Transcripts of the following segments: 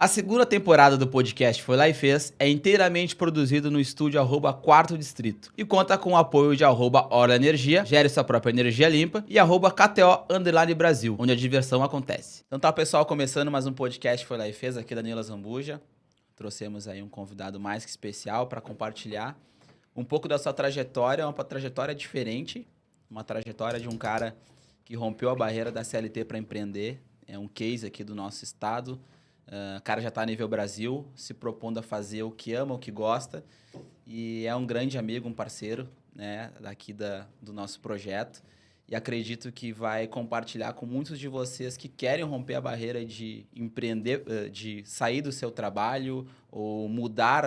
A segunda temporada do podcast Foi Lá e Fez é inteiramente produzido no estúdio @Quarto Distrito e conta com o apoio de @Orla Energia, gere sua própria energia limpa, e @KTO_Brasil, onde a diversão acontece. Então tá, pessoal, começando mais um podcast Foi Lá e Fez, aqui Danilo Zambuja. Trouxemos aí um convidado mais que especial para compartilhar um pouco da sua trajetória, uma trajetória diferente, uma trajetória de um cara que rompeu a barreira da CLT para empreender. É um case aqui do nosso estado. O cara já está a nível Brasil, se propondo a fazer o que ama, o que gosta. E é um grande amigo, um parceiro, né, daqui do nosso projeto. E acredito que vai compartilhar com muitos de vocês que querem romper a barreira de empreender, de sair do seu trabalho ou mudar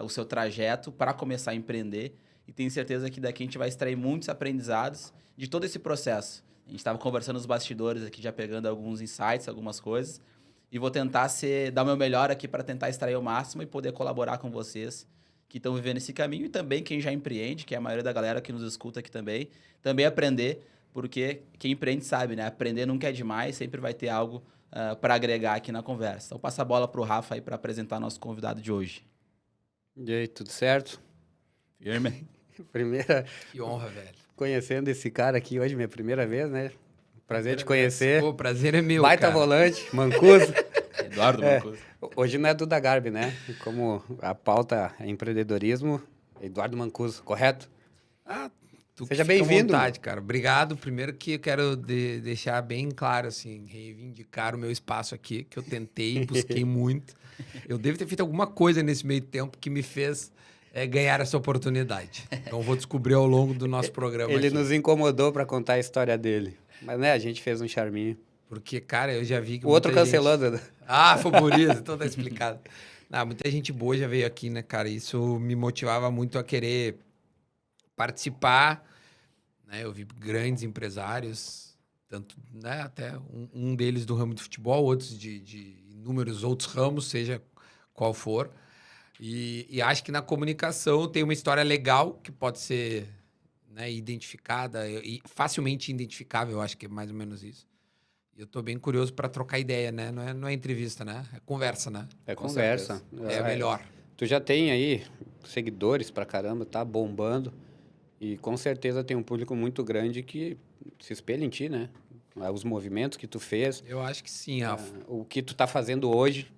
o seu trajeto para começar a empreender. E tenho certeza que daqui a gente vai extrair muitos aprendizados de todo esse processo. A gente estava conversando nos bastidores aqui, já pegando alguns insights, algumas coisas. E vou tentar dar o meu melhor aqui para tentar extrair o máximo e poder colaborar com vocês que estão vivendo esse caminho. E também quem já empreende, que é a maioria da galera que nos escuta aqui também aprender, porque quem empreende sabe, né? Aprender nunca é demais, sempre vai ter algo para agregar aqui na conversa. Então, passa a bola para o Rafa aí para apresentar nosso convidado de hoje. E aí, tudo certo? Firme. Primeira... Que honra, velho. Conhecendo esse cara aqui hoje, minha primeira vez, né? Prazer te conhecer. O prazer é meu, Baita cara. volante, Mancuso. Eduardo Mancuso. Hoje não é Duda Garbi, né? Como a pauta é empreendedorismo, Eduardo Mancuso, correto? Seja bem-vindo. Cara. Obrigado. Primeiro que eu quero deixar bem claro, assim, reivindicar o meu espaço aqui, que eu tentei, busquei muito. Eu devo ter feito alguma coisa nesse meio tempo que me fez ganhar essa oportunidade. Então, eu vou descobrir ao longo do nosso programa. Ele aqui. nos incomodou para contar a história dele. Mas, né, a gente fez um charminho. Porque, cara, eu já vi que o outro cancelando. Gente... foi por isso. Então tá explicado. Não, muita gente boa já veio aqui, né, cara? Isso me motivava muito a querer participar. Né? Eu vi grandes empresários, tanto, né, até um deles do ramo de futebol, outros de inúmeros outros ramos, seja qual for. E acho que na comunicação tem uma história legal que pode ser, né, identificada e facilmente identificável, eu acho que é mais ou menos isso. E eu tô bem curioso para trocar ideia, né? Não é entrevista, né? É conversa, né? É conversa. É melhor. Tu já tem aí seguidores pra caramba, tá bombando. E com certeza tem um público muito grande que se espelha em ti, né? Os movimentos que tu fez. Eu acho que sim, Rafa. O que tu tá fazendo hoje,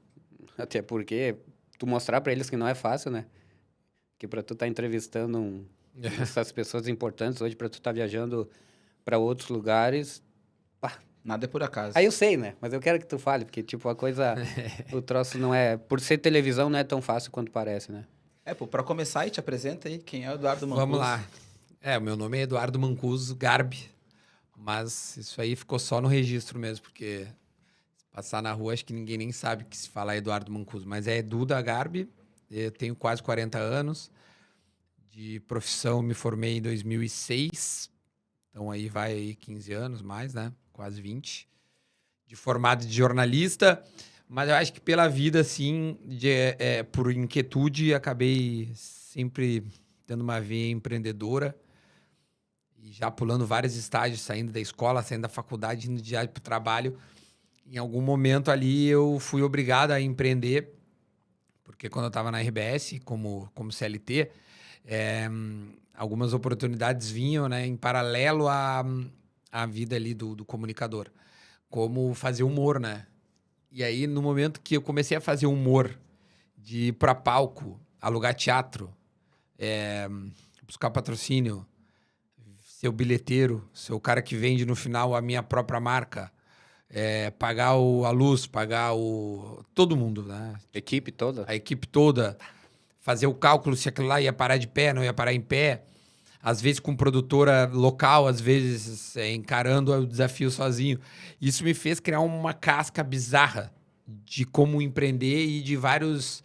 até porque tu mostrar para eles que não é fácil, né? Que para tu tá entrevistando essas pessoas importantes hoje, para tu tá viajando para outros lugares, nada é por acaso. Aí eu sei, né? Mas eu quero que tu fale, porque tipo a coisa, o troço não é, por ser televisão não é tão fácil quanto parece, né? Para começar aí, te apresenta aí quem é o Eduardo Mancuso. Vamos lá. O meu nome é Eduardo Mancuso Garbi, mas isso aí ficou só no registro mesmo, porque se passar na rua acho que ninguém nem sabe que se fala Eduardo Mancuso, mas é Duda Garbi. Eu tenho quase 40 anos, de profissão me formei em 2006, então aí vai aí 15 anos mais, né? Quase 20, de formado de jornalista, mas eu acho que pela vida, assim, por inquietude, acabei sempre tendo uma veia empreendedora e já pulando vários estágios, saindo da escola, saindo da faculdade, indo diário para o trabalho. Em algum momento ali eu fui obrigado a empreender, porque quando eu estava na RBS, como CLT, algumas oportunidades vinham, né, em paralelo a vida ali do comunicador, como fazer humor, né? E aí, no momento que eu comecei a fazer humor, de ir para palco, alugar teatro, buscar patrocínio, ser o bilheteiro, ser o cara que vende no final a minha própria marca, pagar a luz, pagar todo mundo, né? A equipe toda, fazer o cálculo se aquilo lá ia parar de pé, não ia parar em pé, às vezes com produtora local, às vezes encarando o desafio sozinho. Isso me fez criar uma casca bizarra de como empreender e de várias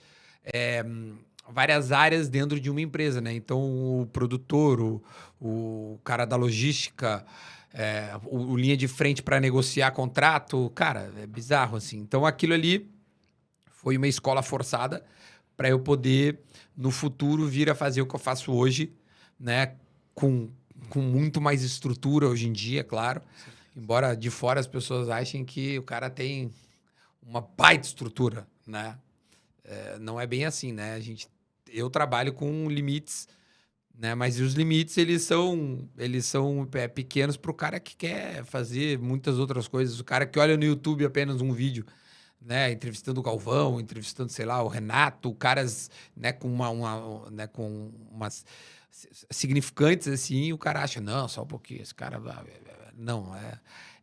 áreas dentro de uma empresa, né? Então, o produtor, o cara da logística, o linha de frente para negociar contrato, cara, é bizarro, assim. Então, aquilo ali foi uma escola forçada para eu poder, no futuro, vir a fazer o que eu faço hoje, né? Com muito mais estrutura hoje em dia, claro. Sim. Embora de fora as pessoas achem que o cara tem uma baita estrutura, né? Não é bem assim, né? Eu trabalho com limites, né? Mas os limites, eles são pequenos para o cara que quer fazer muitas outras coisas. O cara que olha no YouTube apenas um vídeo, né? Entrevistando o Galvão, entrevistando, sei lá, o Renato, caras, né? Com com umas significantes, assim, o cara acha, não, só um pouquinho, esse cara... Não,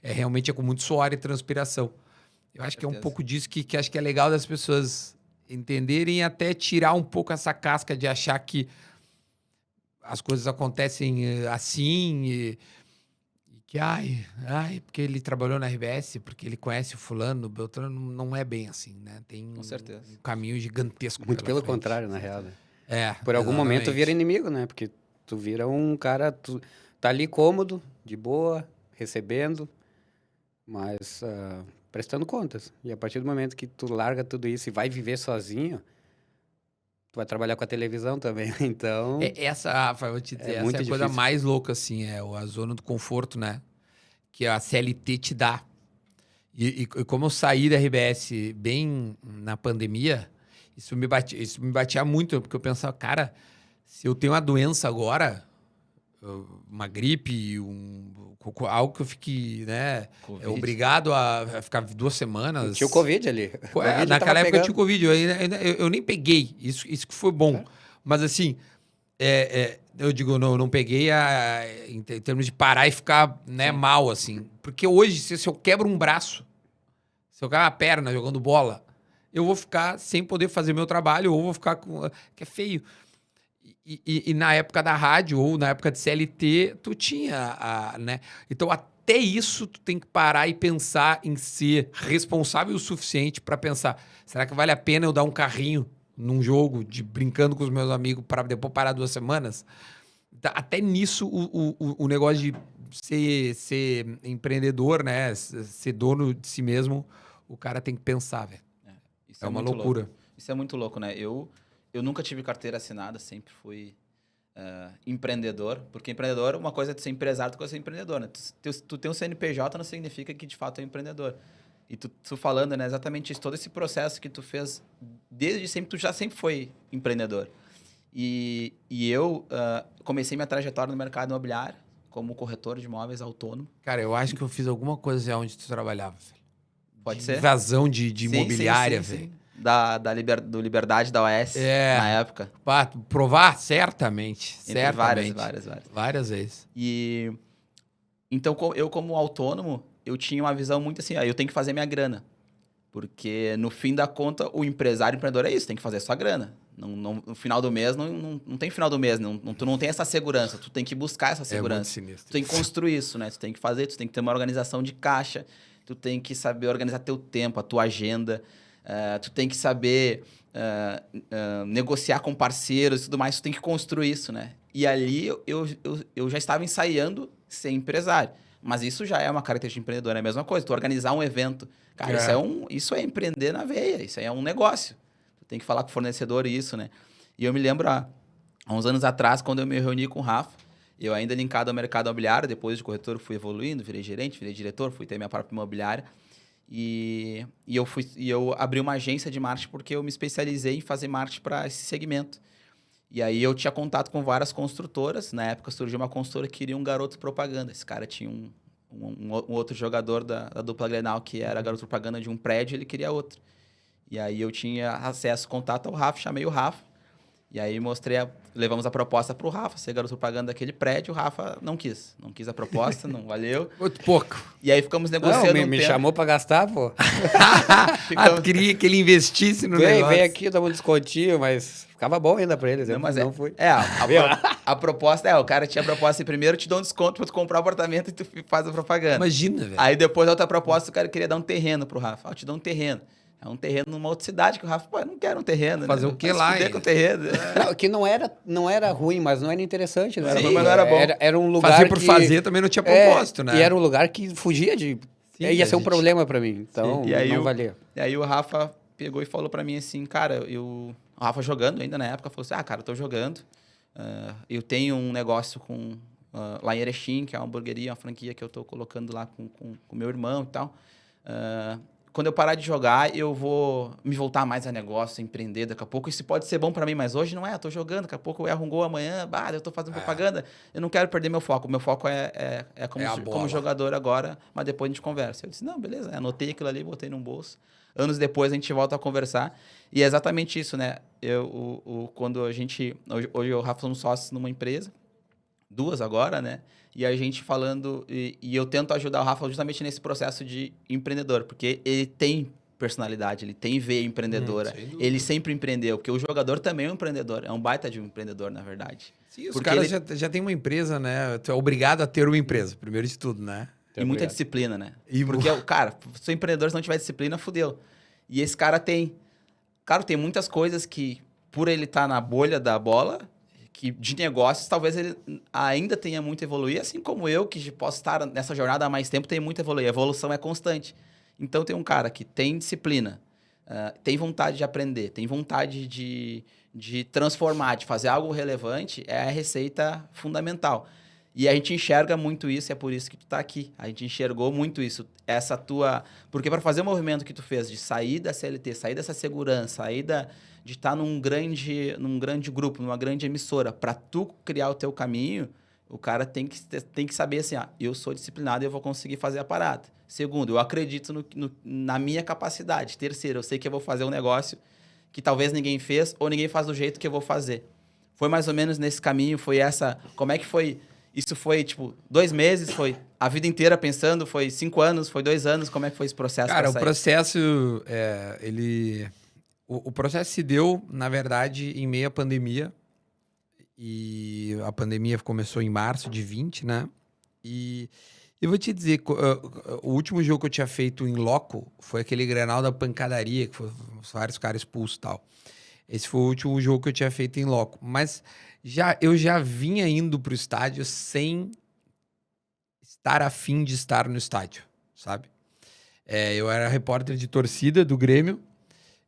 realmente com muito suor e transpiração. Eu acho que é um pouco disso que acho que é legal das pessoas entenderem e até tirar um pouco essa casca de achar que as coisas acontecem assim e que, porque ele trabalhou na RBS, porque ele conhece o fulano, o Beltrano, não é bem assim, né? Tem Com certeza. um caminho gigantesco. Muito pelo frente. contrário, na real. Né? Por Exatamente. algum momento vira inimigo, né? Porque tu vira um cara, tu tá ali cômodo, de boa, recebendo, mas prestando contas. E a partir do momento que tu larga tudo isso e vai viver sozinho, tu vai trabalhar com a televisão também, então... Rafa, eu vou te dizer, essa é a coisa mais louca, assim, a zona do conforto, né? Que a CLT te dá. E como eu saí da RBS bem na pandemia, isso me batia muito, porque eu pensava, cara, se eu tenho uma doença agora, uma gripe, algo que eu fique, né, obrigado a ficar 2 semanas. Tinha o Covid ali. Naquela época eu tinha o Covid, eu nem peguei, isso que foi bom. Mas assim, eu digo, não peguei em termos de parar e ficar, né, mal, assim. Porque hoje, se eu quebro um braço, se eu quebro uma perna jogando bola, eu vou ficar sem poder fazer meu trabalho, ou vou ficar com... que é feio. E na época da rádio, ou na época de CLT, tu tinha, né? Então, até isso, tu tem que parar e pensar em ser responsável o suficiente para pensar, será que vale a pena eu dar um carrinho num jogo, brincando com os meus amigos, para depois parar 2 semanas? Até nisso, o negócio de ser empreendedor, né? Ser dono de si mesmo, o cara tem que pensar, velho. É uma loucura. Louco. Isso é muito louco, né? Eu nunca tive carteira assinada, sempre fui empreendedor. Porque empreendedor, uma coisa é ser empresário, outra coisa é ser empreendedor, né? Tu tem um CNPJ não significa que de fato é empreendedor. E tu falando, né? Exatamente isso. Todo esse processo que tu fez desde sempre, tu já sempre foi empreendedor. E eu comecei minha trajetória no mercado imobiliário como corretor de imóveis autônomo. Cara, eu acho que eu fiz alguma coisa onde tu trabalhava, velho. Pode ser? Invasão de imobiliária, velho. Do Liberdade da OS, na época. Provar? Certamente. Várias. Várias vezes. E então, eu como autônomo, eu tinha uma visão muito assim, eu tenho que fazer minha grana. Porque, no fim da conta, o empreendedor é isso, tem que fazer sua grana. No final do mês, não tem final do mês, tu não tem essa segurança, tu tem que buscar essa segurança. É muito sinistro. Tu tem que construir isso, né? Tu tem que fazer, tu tem que ter uma organização de caixa, tu tem que saber organizar teu tempo, a tua agenda, tu tem que saber negociar com parceiros e tudo mais, tu tem que construir isso, né? E ali eu já estava ensaiando ser empresário. Mas isso já é uma característica de empreendedor, é a mesma coisa. Tu organizar um evento, cara, isso é empreender na veia, isso aí é um negócio. Tu tem que falar com o fornecedor isso, né? E eu me lembro, há uns anos atrás, quando eu me reuni com o Rafa, eu ainda linkado ao mercado imobiliário, depois de corretor fui evoluindo, virei gerente, virei diretor, fui ter minha própria imobiliária. E eu abri uma agência de marketing porque eu me especializei em fazer marketing para esse segmento. E aí eu tinha contato com várias construtoras. Na época surgiu uma construtora que queria um garoto propaganda. Esse cara tinha um outro jogador da dupla Grenal que era garoto propaganda de um prédio, ele queria outro. E aí eu tinha acesso, contato ao Rafa, chamei o Rafa. E aí levamos a proposta pro Rafa, ser garoto propaganda daquele prédio. O Rafa não quis a proposta, não valeu. Muito pouco. E aí ficamos negociando me chamou pra gastar, pô. Tu queria que ele investisse no negócio. Vem aqui, dá um descontinho, mas ficava bom ainda pra eles. Não fui. A proposta o cara tinha a proposta assim, primeiro te dá um desconto pra tu comprar o apartamento e tu faz a propaganda. Imagina, velho. Aí depois a outra proposta, o cara queria dar um terreno pro Rafa. Eu te dou um terreno. É um terreno numa outra cidade que o Rafa, eu não quero um terreno. Fazer o que lá, hein? Com terreno. Não, que não era ruim, mas não era interessante. Não era Sim, ruim, mas não era bom. Era um lugar fazer por fazer também não tinha propósito, né? E era um lugar que fugia de... Sim, ia ser um problema pra mim, então não valia. E aí o Rafa pegou e falou pra mim assim, cara, o Rafa jogando ainda na época, falou assim, cara, eu tô jogando, eu tenho um negócio lá em Erechim, que é uma hamburgueria, uma franquia que eu tô colocando lá com meu irmão e tal. quando eu parar de jogar, eu vou me voltar mais a negócio, empreender daqui a pouco. Isso pode ser bom pra mim, mas hoje não é. Eu tô jogando, daqui a pouco eu erro um gol amanhã, eu tô fazendo propaganda. Eu não quero perder meu foco. Meu foco é como jogador agora, mas depois a gente conversa. Eu disse, não, beleza. Anotei aquilo ali, botei num bolso. Anos depois a gente volta a conversar. E é exatamente isso, né? Quando a gente... Hoje eu e o Rafa somos sócios numa empresa, 2 agora, né? E a gente falando... E eu tento ajudar o Rafa justamente nesse processo de empreendedor, porque ele tem personalidade, ele tem veia empreendedora. Ele sempre empreendeu, porque o jogador também é um empreendedor. É um baita de um empreendedor, na verdade. Sim, os caras já têm uma empresa, né? Tu é obrigado a ter uma empresa, primeiro de tudo, né? E muita disciplina, né? Porque, cara, se o empreendedor não tiver disciplina, fudeu. E esse cara tem... Cara, tem muitas coisas que, por ele estar na bolha da bola... que de negócios, talvez ele ainda tenha muito a evoluir, assim como eu, que posso estar nessa jornada há mais tempo, tem muito a evoluir. A evolução é constante. Então, tem um cara que tem disciplina, tem vontade de aprender, tem vontade de transformar, de fazer algo relevante, é a receita fundamental. E a gente enxerga muito isso, é por isso que tu tá aqui. A gente enxergou muito isso. Essa tua... Porque para fazer o movimento que tu fez de sair da CLT, sair dessa segurança, sair de estar num grande grupo, numa grande emissora, para tu criar o teu caminho, o cara tem que saber assim, eu sou disciplinado e eu vou conseguir fazer a parada. Segundo, eu acredito na minha capacidade. Terceiro, eu sei que eu vou fazer um negócio que talvez ninguém fez ou ninguém faz do jeito que eu vou fazer. Foi mais ou menos nesse caminho, foi essa... Como é que foi... Isso foi, 2 meses? Foi a vida inteira pensando? Foi 5 anos? Foi 2 anos? Como é que foi esse processo? Cara, o processo, o processo se deu, na verdade, em meio à pandemia. E a pandemia começou em março de 20, né? E eu vou te dizer, o último jogo que eu tinha feito em loco foi aquele Grenal da pancadaria, que foi vários caras expulsos e tal. Esse foi o último jogo que eu tinha feito em loco. Mas... eu já vinha indo pro estádio sem estar afim de estar no estádio, sabe? Eu era repórter de torcida do Grêmio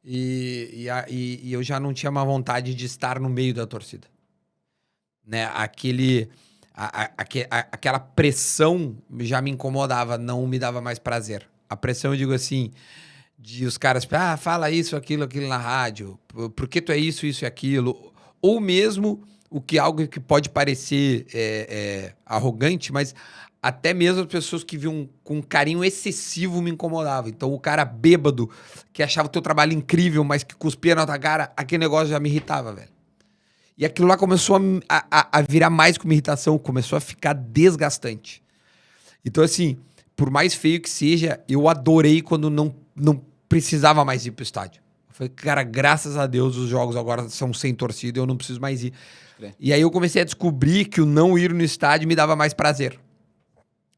e eu já não tinha uma vontade de estar no meio da torcida. Né? Aquela pressão já me incomodava, não me dava mais prazer. A pressão, eu digo assim, de os caras, fala isso, aquilo na rádio, por que tu é isso e aquilo? Ou mesmo... algo que pode parecer arrogante, mas até mesmo as pessoas que viam com carinho excessivo me incomodavam. Então, o cara bêbado, que achava o teu trabalho incrível, mas que cuspia na tua cara, aquele negócio já me irritava, velho. E aquilo lá começou a virar mais que uma irritação, começou a ficar desgastante. Então, assim, por mais feio que seja, eu adorei quando não precisava mais ir pro estádio. Eu falei, cara, graças a Deus os jogos agora são sem torcida, eu não preciso mais ir. E aí eu comecei a descobrir que o não ir no estádio me dava mais prazer.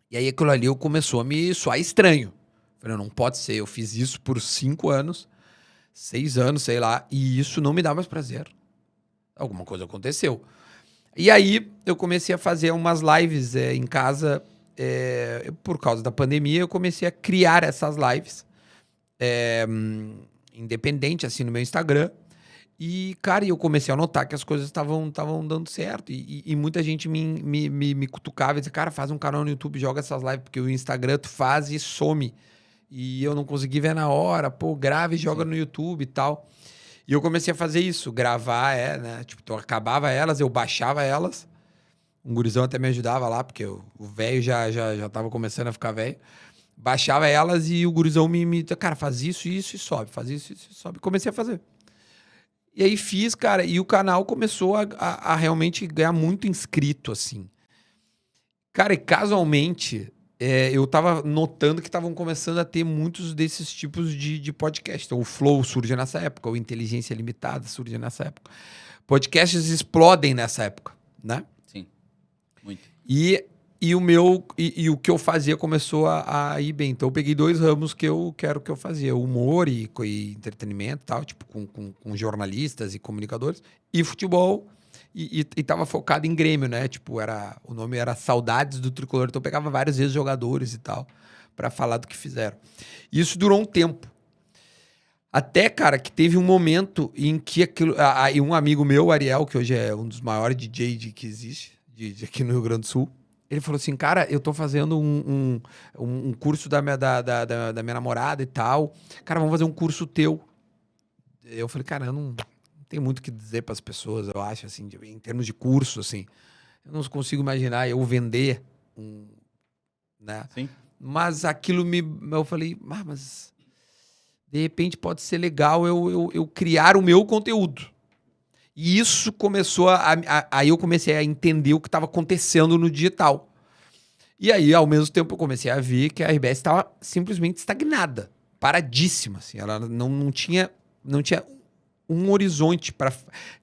E aí aquilo ali começou a me soar estranho. Falei, não pode ser, eu fiz isso por 5 anos, 6 anos, sei lá, e isso não me dá mais prazer. Alguma coisa aconteceu. E aí eu comecei a fazer umas lives em casa, por causa da pandemia, eu comecei a criar essas lives independente, assim, no meu Instagram. E, cara, eu comecei a notar que as coisas estavam dando certo. E muita gente me cutucava e dizia, cara, faz um canal no YouTube, joga essas lives, porque o Instagram tu faz e some. E eu não consegui ver na hora, grava e joga no YouTube e tal. E eu comecei a fazer isso, gravar, né? Tipo, eu acabava elas, eu baixava elas. Um gurizão até me ajudava lá, porque o velho já tava começando a ficar velho. Baixava elas e o gurizão cara, faz isso e sobe, faz isso e sobe. Comecei a fazer. E aí fiz, cara, e o canal começou a realmente ganhar muito inscrito, assim. Cara, e casualmente, eu tava notando que estavam começando a ter muitos desses tipos de podcast. Então, o Flow surge nessa época, o Inteligência Limitada surge nessa época. Podcasts explodem nessa época, né? Sim, muito. E o que eu fazia começou a ir bem. Então, eu peguei 2 ramos que eu fazia. Humor e entretenimento e tal, tipo, com jornalistas e comunicadores. E futebol. E tava focado em Grêmio, né? Tipo, o nome era Saudades do Tricolor. Então, eu pegava vários ex-jogadores e tal, pra falar do que fizeram. Isso durou um tempo. Até, cara, que teve um momento em que um amigo meu, o Ariel, que hoje é um dos maiores DJ que existe, aqui no Rio Grande do Sul, Ele falou assim, cara, eu tô fazendo um curso da minha namorada e tal. Cara, vamos fazer um curso teu. Eu falei, cara, eu não tenho muito o que dizer pras pessoas, eu acho, assim, em termos de curso, assim. Eu não consigo imaginar eu vender né? Sim. Mas aquilo eu falei, mas de repente pode ser legal eu criar o meu conteúdo. E isso começou aí eu comecei a entender o que estava acontecendo no digital. E aí, ao mesmo tempo, eu comecei a ver que a RBS estava simplesmente estagnada, paradíssima. Assim, ela não tinha um horizonte para.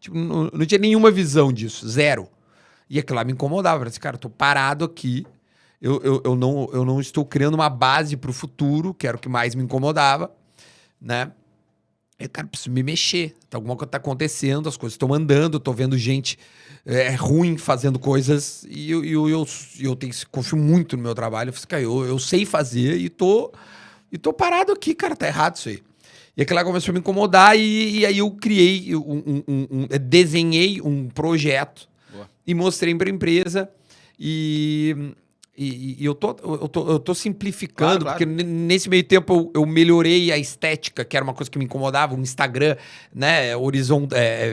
Tipo, não tinha nenhuma visão disso, zero. E aquilo lá me incomodava. Eu falei assim, cara, eu tô parado aqui, eu não estou criando uma base para o futuro, que era o que mais me incomodava, né? Eu, cara, preciso me mexer. Alguma coisa tá acontecendo, as coisas estão andando, eu tô vendo gente ruim fazendo coisas e eu confio muito no meu trabalho. Eu falei, cara, eu sei fazer e tô parado aqui, cara, tá errado isso aí. E aquilo lá começou a me incomodar e aí eu criei, desenhei um projeto. Boa. E mostrei pra empresa e eu tô simplificando, claro. Porque nesse meio tempo eu melhorei a estética, que era uma coisa que me incomodava, um Instagram, né,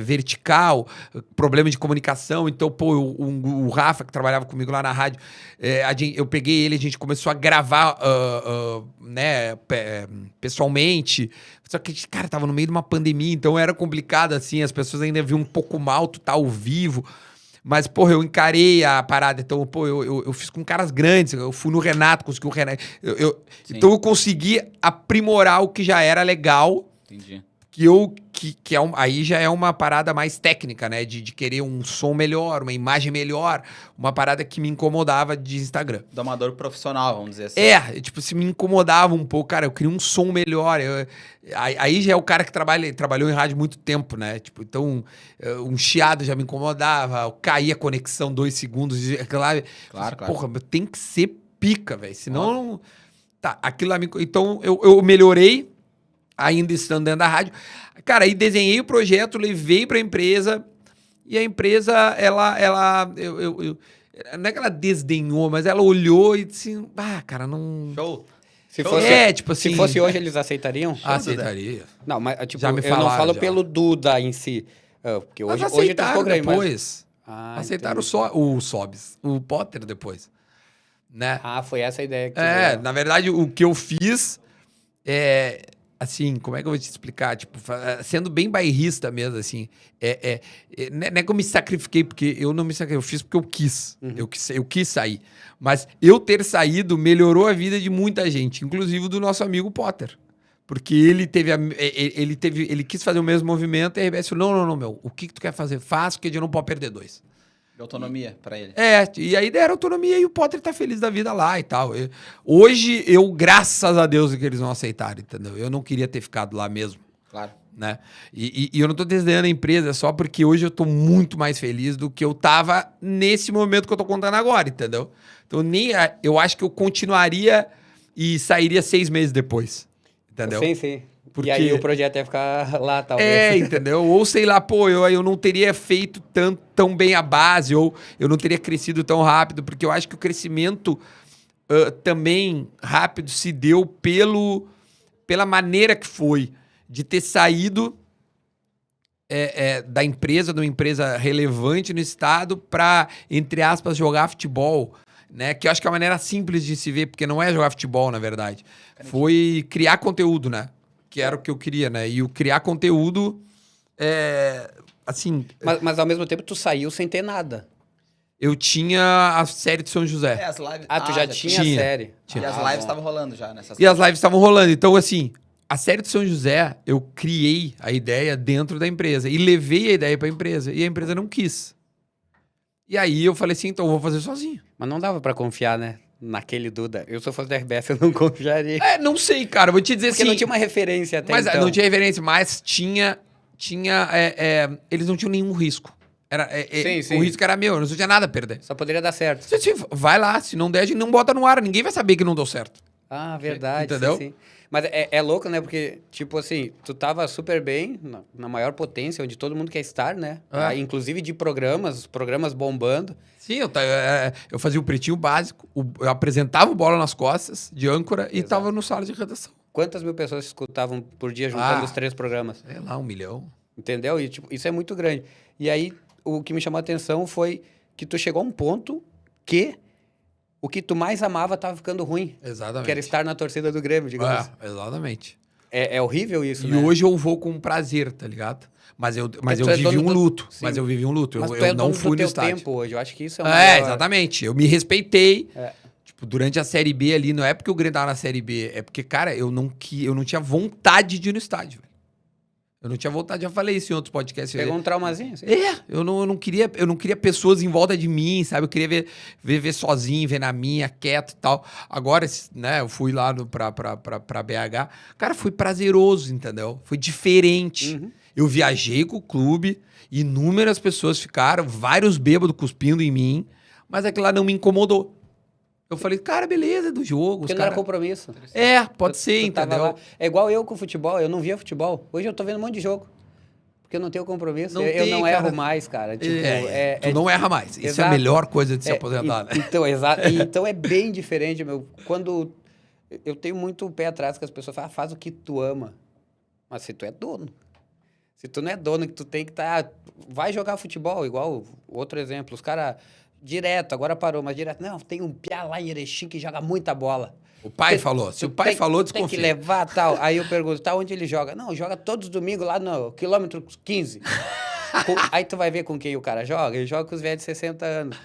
vertical, problema de comunicação. Então, o Rafa, que trabalhava comigo lá na rádio, eu peguei ele, a gente começou a gravar né, pessoalmente. Só que, cara, tava no meio de uma pandemia, então era complicado, assim, as pessoas ainda viam um pouco mal tu tá ao vivo. Mas, porra, eu encarei a parada. Então, eu fiz com caras grandes. Eu fui no Renato, consegui o Renato. Então, eu consegui aprimorar o que já era legal. Entendi. Aí já é uma parada mais técnica, né? De querer um som melhor, uma imagem melhor. Uma parada que me incomodava de Instagram. Do amador profissional, vamos dizer assim. Tipo, se me incomodava um pouco, cara, eu queria um som melhor. Aí já é o cara que trabalhou em rádio muito tempo, né? Tipo, então, um chiado já me incomodava, caía a conexão 2 segundos. Claro. Porra, tem que ser pica, velho. Senão... Tá, aquilo lá me... Então, eu melhorei, ainda estando dentro da rádio. Cara, aí desenhei o projeto, levei pra empresa, e a empresa, não é que ela desdenhou, mas ela olhou e disse, cara, não... Show. Se fosse, tipo assim... Se fosse hoje, eles aceitariam? Aceitaria. Não, mas tipo, já me eu não falo já. pelo Duda em si. Porque Mas hoje tu ficou grande, depois. Aceitaram o Sobs, o Potter depois. Né? Foi essa a ideia. Na verdade, o que eu fiz assim, como é que eu vou te explicar? Tipo, sendo bem bairrista mesmo, assim. Não é que eu me sacrifiquei, porque eu não me sacrifiquei, eu fiz porque eu quis. Uhum. Eu quis sair. Mas eu ter saído melhorou a vida de muita gente, inclusive do nosso amigo Potter. Porque ele quis fazer o mesmo movimento e a RBS falou, não, meu, o que tu quer fazer? Faz, porque eu não posso perder 2. Autonomia pra ele. E aí deram autonomia e o Potter tá feliz da vida lá e tal. Hoje, graças a Deus, que eles não aceitaram, entendeu? Eu não queria ter ficado lá mesmo. Claro. Né? E eu não tô desdenhando a empresa só porque hoje eu tô muito mais feliz do que eu tava nesse momento que eu tô contando agora, entendeu? Então, eu acho que eu continuaria e sairia 6 meses depois, entendeu? Sim. Porque... E aí o projeto ia ficar lá, talvez. Entendeu? Ou sei lá, eu não teria feito tão bem a base, ou eu não teria crescido tão rápido, porque eu acho que o crescimento também rápido se deu pela maneira que foi de ter saído da empresa, de uma empresa relevante no estado, para, entre aspas, jogar futebol. Né? Que eu acho que é a maneira simples de se ver, porque não é jogar futebol, na verdade. Foi criar conteúdo, né? Que era o que eu queria, né? E o criar conteúdo, assim... Mas ao mesmo tempo tu saiu sem ter nada. Eu tinha a série de São José. As lives... tu já tinha a série. E as lives estavam rolando já nessas E as lives estavam rolando. Então, assim, a série de São José, eu criei a ideia dentro da empresa. E levei a ideia pra empresa. E a empresa não quis. E aí eu falei assim, então eu vou fazer sozinho. Mas não dava pra confiar, né? Naquele Duda. Eu, se eu fosse da RBS, eu não confiaria. Não sei, cara. Vou te dizer porque assim... não tinha uma referência até mas, então. Não tinha referência, mas tinha eles não tinham nenhum risco. Sim. O risco era meu, eu não tinha nada a perder. Só poderia dar certo. Vai lá, se não der, a gente não bota no ar. Ninguém vai saber que não deu certo. Verdade. Entendeu? Sim. Mas é louco, né? Porque, tipo assim, tu tava super bem, na maior potência, onde todo mundo quer estar, né? Ah. Inclusive de programas bombando. Sim, eu fazia o pretinho básico, eu apresentava o Bola nas Costas, de âncora, e Exato. tava no sala de redação. Quantas mil pessoas escutavam por dia juntando os 3 programas? Sei lá, 1 milhão. Entendeu? E, tipo, isso é muito grande. E aí, o que me chamou a atenção foi que tu chegou a um ponto que o que tu mais amava tava ficando ruim. Exatamente. Que era estar na torcida do Grêmio, digamos. Exatamente. É horrível isso, E né? hoje eu vou com prazer, tá ligado? Mas eu tu vivi dono um do- luto. Sim. Mas eu vivi um luto. Mas Eu tu é não dono fui do no teu estádio. tempo hoje. Eu acho que isso é o maior... Exatamente. Eu me respeitei. É. Tipo, durante a Série B ali, não é porque o Grêmio tava na Série B, é porque, cara, eu não tinha vontade de ir no estádio, velho. Eu não tinha vontade, já falei isso em outros podcasts. Pegou um traumazinho, assim? Eu não queria pessoas em volta de mim, sabe? Eu queria ver sozinho, ver na minha, quieto e tal. Agora, né, eu fui lá pra BH. Cara, foi prazeroso, entendeu? Foi diferente. Uhum. Eu viajei com o clube, inúmeras pessoas ficaram, vários bêbados cuspindo em mim, mas aquilo lá não me incomodou. Eu falei, cara, beleza, é do jogo. Porque Os não era cara... compromisso. Pode ser, Tu tava entendeu? lá. É igual eu com futebol, eu não via futebol. Hoje eu tô vendo um monte de jogo. Porque eu não tenho compromisso. Não eu tem, não cara. erro mais, cara. Tipo, Tu não erra mais. Isso é a Exato. melhor coisa de se aposentar, né? Então, exato. Então é bem diferente, meu. Quando eu tenho muito o pé atrás que as pessoas falam, faz o que tu ama. Mas se tu é dono. Se tu não é dono, que tu tem que estar... Vai jogar futebol, igual outro exemplo. Os caras, direto, agora parou, mas direto. Não, tem um piá lá em Erechim que joga muita bola. O pai Tu- falou. Se tu o pai tem- falou, tu tem que desconfia. levar tal. Aí eu pergunto, tá onde ele joga? Não, joga todos os domingos lá no quilômetro 15. Aí tu vai ver com quem o cara joga. Ele joga com os velhos de 60 anos.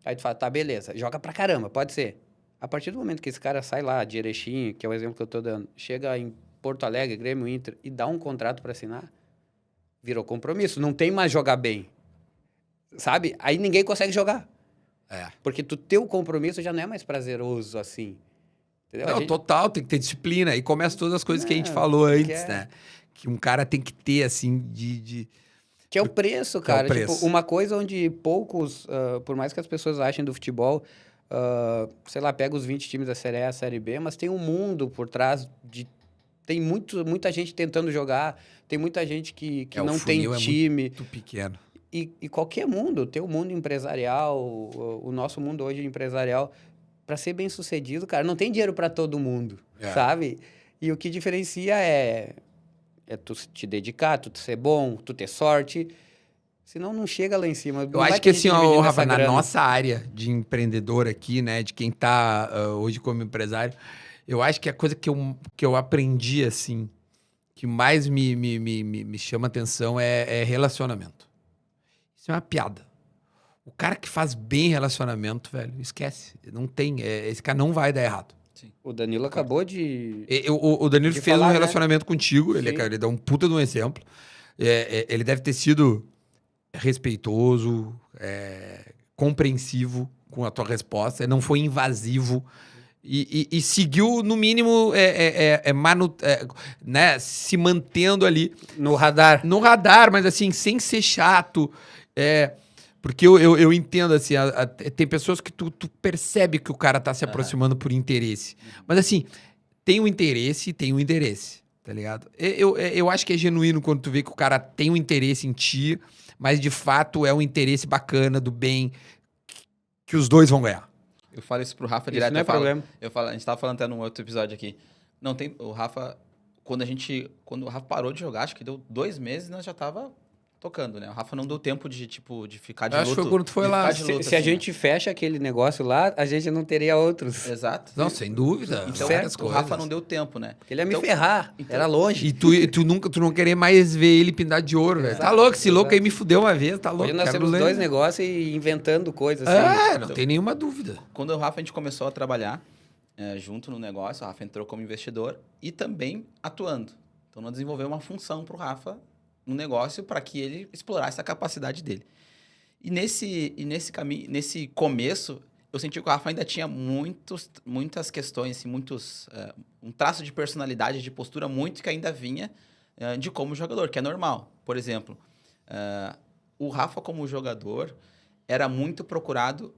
Aí tu fala, tá, beleza. Joga pra caramba, pode ser. A partir do momento que esse cara sai lá de Erechim, que é o exemplo que eu tô dando, chega em Porto Alegre, Grêmio, Inter, e dá um contrato pra assinar, virou compromisso. Não tem mais jogar bem. Sabe? Aí ninguém consegue jogar. É. Porque tu ter o compromisso já não é mais prazeroso assim. Entendeu? A Não, gente- total, tem que ter disciplina. E começa todas as coisas que a gente Não, falou que antes, é- né? Que um cara tem que ter, assim, Que é o preço, Que é o cara. preço. Tipo, uma coisa onde poucos, por mais que as pessoas achem do futebol, sei lá, pega os 20 times da Série A, Série B, mas tem um mundo por trás de... Tem muita gente tentando jogar, tem muita gente que o não tem funil é time. muito pequeno. E qualquer mundo, tem o mundo empresarial, o nosso mundo hoje empresarial, para ser bem sucedido, cara, não tem dinheiro para todo mundo, sabe? E o que diferencia é tu te dedicar, tu ser bom, tu ter sorte, senão não chega lá em cima. Eu acho que assim, ó, Rafa, na nossa área de empreendedor aqui, né, de quem tá hoje como empresário, eu acho que a coisa que eu aprendi, assim, que mais me chama atenção é relacionamento. Isso é uma piada. O cara que faz bem relacionamento, velho, esquece. Não tem. Esse cara não vai dar errado. O Danilo acabou de... O Danilo de fez falar, um né? relacionamento contigo, Sim. ele dá um puta de um exemplo. Ele deve ter sido respeitoso, compreensivo com a tua resposta, não foi invasivo e seguiu, no mínimo, né, se mantendo ali No radar. no radar, mas assim, sem ser chato. Porque eu entendo, assim, tem pessoas que tu percebe que o cara tá se aproximando por interesse. Mas assim, tem um interesse e tem um interesse, tá ligado? Eu acho que é genuíno quando tu vê que o cara tem um interesse em ti, mas de fato é um interesse bacana, do bem, que os dois vão ganhar. Eu falo isso pro Rafa Isso direto. não é eu falo, problema. a gente tava falando até num outro episódio aqui. Não tem. O Rafa, quando o Rafa parou de jogar, acho que deu 2 meses, nós já tava tocando, né? O Rafa não deu tempo de ficar de Eu acho que luto. foi quando tu foi de lá. ficar de luto, Se a assim, gente fecha aquele negócio lá, a gente não teria outros. né? Exato. Não, sem dúvida. Então, várias o Rafa coisas. não deu tempo, né? Porque ele ia me Então- ferrar. então- Era longe. E tu não querer mais ver ele pintar de ouro, velho. Tá Exato, louco, esse louco aí exato. me fudeu uma vez, tá louco. Hoje nós quero temos ler. 2 negócios e inventando coisas assim. Não tem nenhuma dúvida. Quando o Rafa a gente começou a trabalhar junto no negócio, o Rafa entrou como investidor e também atuando. Então, nós desenvolvemos uma função para o Rafa no negócio para que ele explorasse a capacidade dele. E nesse caminho, nesse começo, eu senti que o Rafa ainda tinha muitas questões, assim, um traço de personalidade, de postura muito que ainda vinha de como jogador, que é normal. Por exemplo, o Rafa como jogador era muito procurado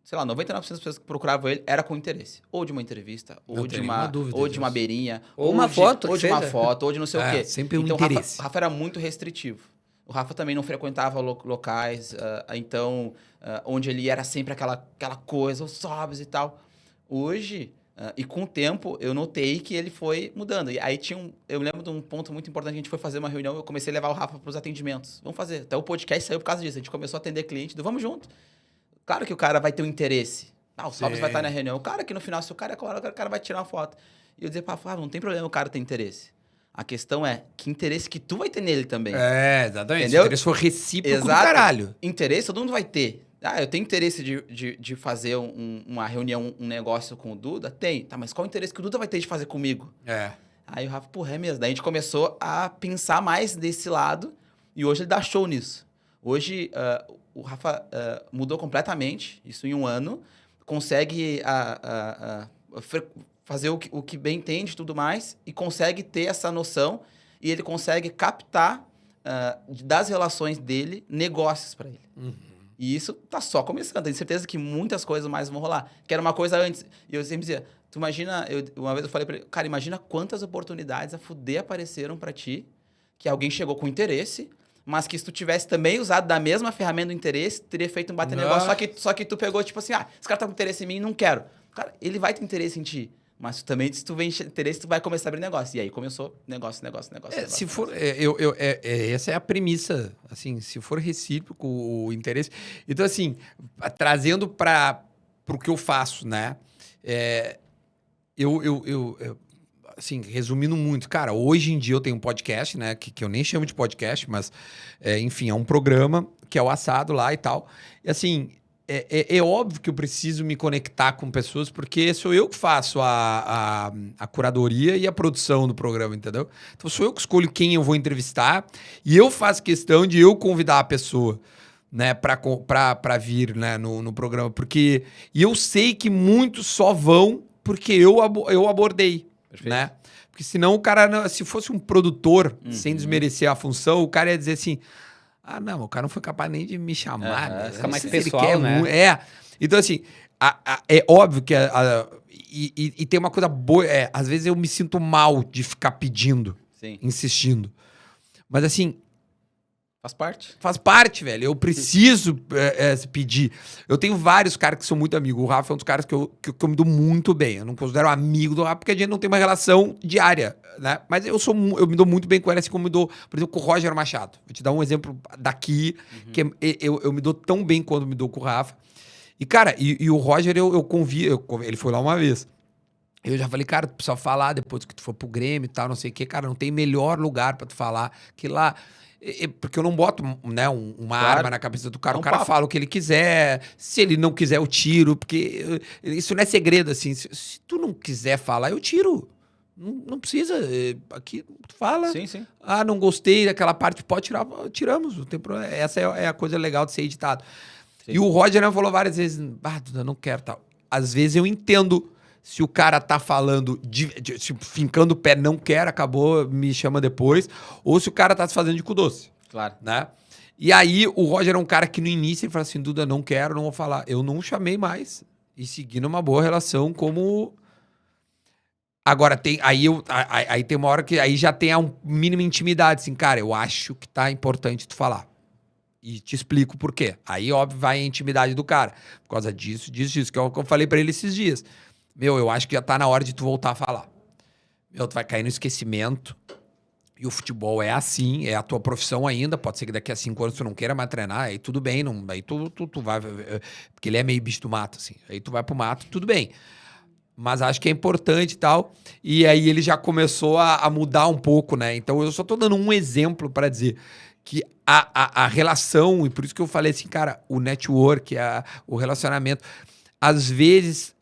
sei lá, 99% das pessoas que procuravam ele era com interesse. Ou de uma entrevista, ou de uma beirinha, ou uma foto, ou de uma foto, ou de não sei o quê. Sempre um então, interesse. O Rafa era muito restritivo. O Rafa também não frequentava locais, então, onde ele era sempre aquela coisa, os sobres e tal. Hoje, e com o tempo, eu notei que ele foi mudando. E aí eu lembro de um ponto muito importante, a gente foi fazer uma reunião, eu comecei a levar o Rafa para os atendimentos. Vamos fazer. Até o podcast saiu por causa disso. A gente começou a atender cliente, vamos junto. Claro que o cara vai ter um interesse. O Sobs vai estar na reunião. O cara que no final, se o cara é claro, o cara vai tirar uma foto. E eu dizer para Rafa, não tem problema o cara ter interesse. A questão é que interesse que tu vai ter nele também. Exatamente. Entendeu? Se o interesse for recíproco do Exato. caralho. Interesse todo mundo vai ter. Eu tenho interesse de fazer uma reunião, um negócio com o Duda? Tem. Tá, mas qual o interesse que o Duda vai ter de fazer comigo? Aí o Rafa, porra, é mesmo. Daí a gente começou a pensar mais desse lado e hoje ele dá show nisso. Hoje o Rafa mudou completamente, isso em um ano, consegue fazer o que bem entende e tudo mais e consegue ter essa noção e ele consegue captar das relações dele negócios para ele. E isso tá só começando. Tenho certeza que muitas coisas mais vão rolar. Que era uma coisa antes. E eu sempre dizia, tu imagina... uma vez eu falei pra ele, cara, imagina quantas oportunidades a fuder apareceram pra ti, que alguém chegou com interesse, mas que se tu tivesse também usado da mesma ferramenta do interesse, teria feito um bater negócio, só que tu pegou, tipo assim, esse cara tá com interesse em mim, não quero. Cara, ele vai ter interesse em ti. Mas também, se tu vem interesse, tu vai começar a abrir negócio. E aí começou negócio. Se for, essa é a premissa, assim, se for recíproco o interesse. Então, assim, trazendo para o que eu faço, né? Assim, resumindo muito, cara, hoje em dia eu tenho um podcast, né? Que eu nem chamo de podcast, mas, enfim, é um programa que é o Assado lá e tal. E, assim... É óbvio que eu preciso me conectar com pessoas, porque sou eu que faço a curadoria e a produção do programa, entendeu? Então sou eu que escolho quem eu vou entrevistar e eu faço questão de eu convidar a pessoa, né, pra vir, né, no programa. Porque eu sei que muitos só vão porque eu abordei, né? Porque senão o cara, se fosse um produtor, sem desmerecer a função, o cara ia dizer assim... não, o cara não foi capaz nem de me chamar. Né? Fica mais pessoal, né? Então, assim, é óbvio que... E tem uma coisa boa... às vezes eu me sinto mal de ficar pedindo, insistindo. Mas, assim... Faz parte. Faz parte, velho. Eu preciso pedir. Eu tenho vários caras que são muito amigos. O Rafa é um dos caras que eu me dou muito bem. Eu não considero amigo do Rafa porque a gente não tem uma relação diária, né? Mas eu me dou muito bem com ele, assim como me dou, por exemplo, com o Roger Machado. Vou te dar um exemplo daqui, que eu me dou tão bem quando me dou com o Rafa. E, cara, e o Roger, eu convido... Ele foi lá uma vez. Eu já falei, cara, tu precisa falar depois que tu for pro Grêmio e tal, não sei o quê. Cara, não tem melhor lugar pra tu falar que lá... Porque eu não boto, né, uma arma na cabeça do cara. O cara fala o que ele quiser. Se ele não quiser, eu tiro. Porque isso não é segredo, assim. Se tu não quiser falar, eu tiro. Não precisa. Aqui tu fala. Sim. Não gostei daquela parte. Pode tirar. Tiramos. Não tem problema. Essa é a coisa legal de ser editado. Sim. E o Roger, né, falou várias vezes, Duda, não quero tal. Às vezes eu entendo... Se o cara tá falando, tipo, fincando o pé, não quer, acabou, me chama depois. Ou se o cara tá se fazendo de cu doce. Claro. Né? E aí, o Roger é um cara que no início ele fala assim, Duda, não quero, não vou falar. Eu não chamei mais. E segui numa boa relação como... Agora, aí tem uma hora que aí já tem a mínima intimidade. Assim, cara, eu acho que tá importante tu falar. E te explico por quê. Aí, óbvio, vai a intimidade do cara. Por causa disso, que é o que eu falei pra ele esses dias. Eu acho que já tá na hora de tu voltar a falar. Tu vai cair no esquecimento. E o futebol é assim, é a tua profissão ainda. Pode ser que daqui a 5 anos tu não queira mais treinar. Aí tudo bem, aí tu vai... Porque ele é meio bicho do mato, assim. Aí tu vai pro mato, tudo bem. Mas acho que é importante e tal. E aí ele já começou a mudar um pouco, né? Então eu só tô dando um exemplo para dizer que a relação, e por isso que eu falei assim, cara, o network, o relacionamento... Às vezes,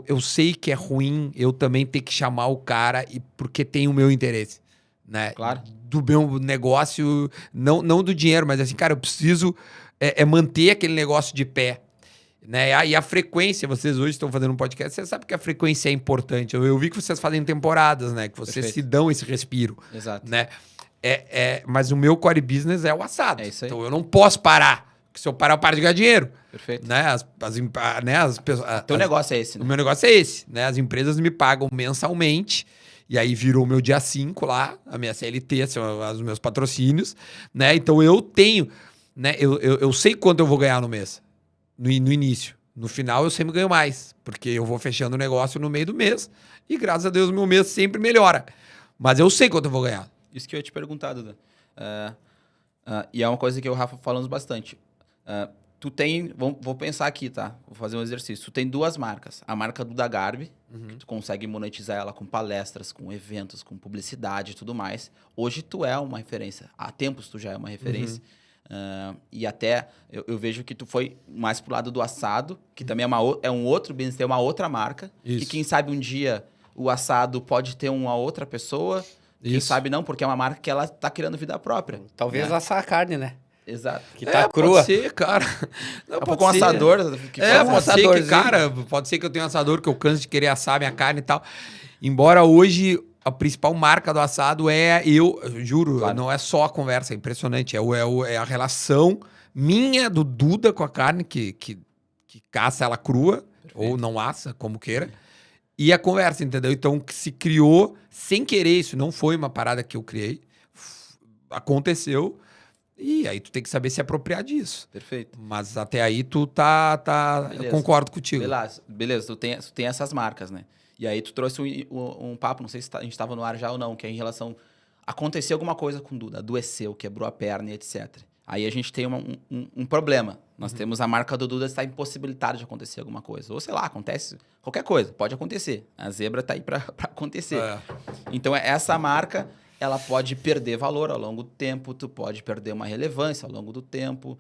eu sei que é ruim eu também ter que chamar o cara porque tem o meu interesse, né? Claro. Do meu negócio, não do dinheiro, mas assim, cara, eu preciso manter aquele negócio de pé, né? E a frequência, vocês hoje estão fazendo um podcast, você sabe que a frequência é importante. Eu vi que vocês fazem temporadas, né? Que vocês se dão esse respiro. Exato. Né? Mas o meu core business é o assado. É isso aí. Então eu não posso parar. Porque se eu parar, eu paro de ganhar dinheiro. Perfeito. Né? As pessoas... Teu negócio é esse, O né? meu negócio é esse, né? As empresas me pagam mensalmente, e aí virou meu dia 5 lá, a minha CLT, são os meus patrocínios, né? Então eu tenho, né? Eu sei quanto eu vou ganhar no mês, no início. No final eu sempre ganho mais, porque eu vou fechando o negócio no meio do mês, e graças a Deus o meu mês sempre melhora. Mas eu sei quanto eu vou ganhar. Isso que eu ia te perguntar, Duda. E é uma coisa que eu e o Rafa falamos bastante. Tu tem... Vou pensar aqui, tá? Vou fazer um exercício. Tu tem 2 marcas. A marca Duda Garbi, que tu consegue monetizar ela com palestras, com eventos, com publicidade e tudo mais. Hoje tu é uma referência. Há tempos tu já é uma referência. E até eu vejo que tu foi mais pro lado do assado, que também é um outro business, tem uma outra marca. Isso. E quem sabe um dia o assado pode ter uma outra pessoa. Quem Isso. sabe não, porque é uma marca que ela tá criando vida própria. Talvez né? assar a carne, né? Exato. Que tá crua. Pode ser, cara. Não, Daqui a pouco um assador que faz Pode ser que, assadorzinho. cara, pode ser que eu tenha um assador que eu canso de querer assar minha carne e tal. Embora hoje a principal marca do assado é eu juro, Claro. não é só a conversa, é impressionante. É a relação minha do Duda com a carne, que caça ela crua, ou não assa, como queira. E a conversa, entendeu? Então, que se criou sem querer, isso não foi uma parada que eu criei. Aconteceu. E aí tu tem que saber se apropriar disso. Perfeito. Mas até aí tu tá eu Beleza. concordo contigo. Beleza, tu tem essas marcas, né? E aí tu trouxe um papo, não sei se a gente estava no ar já ou não, que é em relação... Aconteceu alguma coisa com o Duda, adoeceu, quebrou a perna e etc. Aí a gente tem um problema. Nós temos a marca do Duda está impossibilitada de acontecer alguma coisa. Ou sei lá, acontece qualquer coisa, pode acontecer. A zebra tá aí para acontecer. Então essa marca... ela pode perder valor ao longo do tempo, tu pode perder uma relevância ao longo do tempo,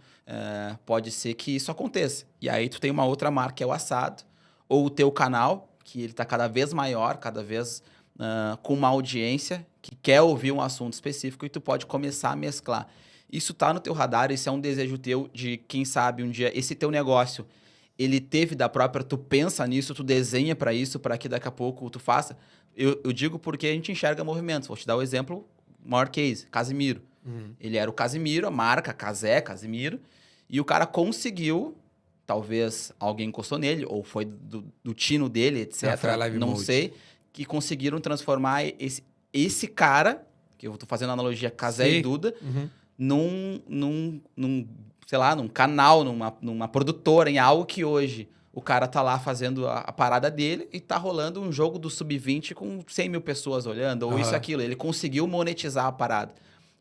pode ser que isso aconteça. E aí tu tem uma outra marca, que é o assado, ou o teu canal, que ele está cada vez maior, cada vez com uma audiência que quer ouvir um assunto específico e tu pode começar a mesclar. Isso tá no teu radar, isso é um desejo teu de, quem sabe, um dia, esse teu negócio, ele teve da própria, tu pensa nisso, tu desenha para isso, para que daqui a pouco tu faça. Eu digo porque a gente enxerga movimentos. Vou te dar o exemplo, maior case, Casimiro. Ele era o Casimiro, a marca Casé, Casimiro, e o cara conseguiu, talvez alguém encostou nele, ou foi do tino dele, etc. Foi a Live Não Mode. sei, que conseguiram transformar esse cara, que eu tô fazendo analogia Casé Sim. e Duda, num sei lá, num canal, numa produtora, em algo que hoje... O cara tá lá fazendo a parada dele e tá rolando um jogo do Sub-20 com 100 mil pessoas olhando, ou isso, aquilo. Ele conseguiu monetizar a parada.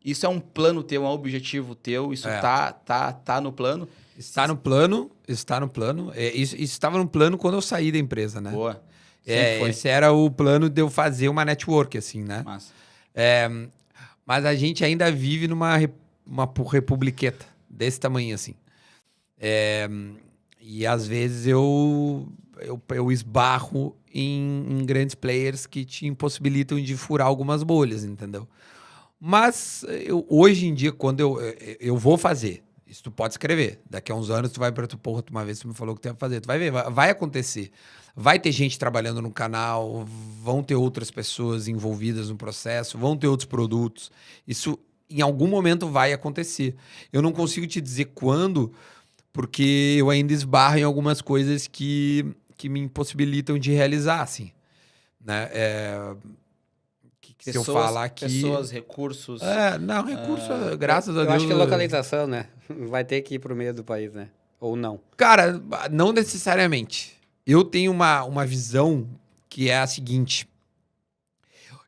Isso é um plano teu, é um objetivo teu, isso tá no plano. Está no plano. Isso estava no plano quando eu saí da empresa, né? Boa. Sempre foi. Esse era o plano de eu fazer uma network, assim, né? Massa. Mas a gente ainda vive numa uma republiqueta desse tamanho, assim. E às vezes eu esbarro em grandes players que te impossibilitam de furar algumas bolhas, entendeu? Mas hoje em dia, quando eu vou fazer, isso tu pode escrever. Daqui a uns anos tu vai pra porra, uma vez tu me falou que tu ia fazer. Tu vai ver, vai acontecer. Vai ter gente trabalhando no canal, vão ter outras pessoas envolvidas no processo, vão ter outros produtos. Isso em algum momento vai acontecer. Eu não consigo te dizer quando... porque eu ainda esbarro em algumas coisas que me impossibilitam de realizar, assim. Né? Se eu falar aqui... Pessoas, recursos... Não, recurso, graças a Eu Deus... acho que é localização, né? Vai ter que ir pro meio do país, né? Ou não. Cara, não necessariamente. Eu tenho uma visão que é a seguinte...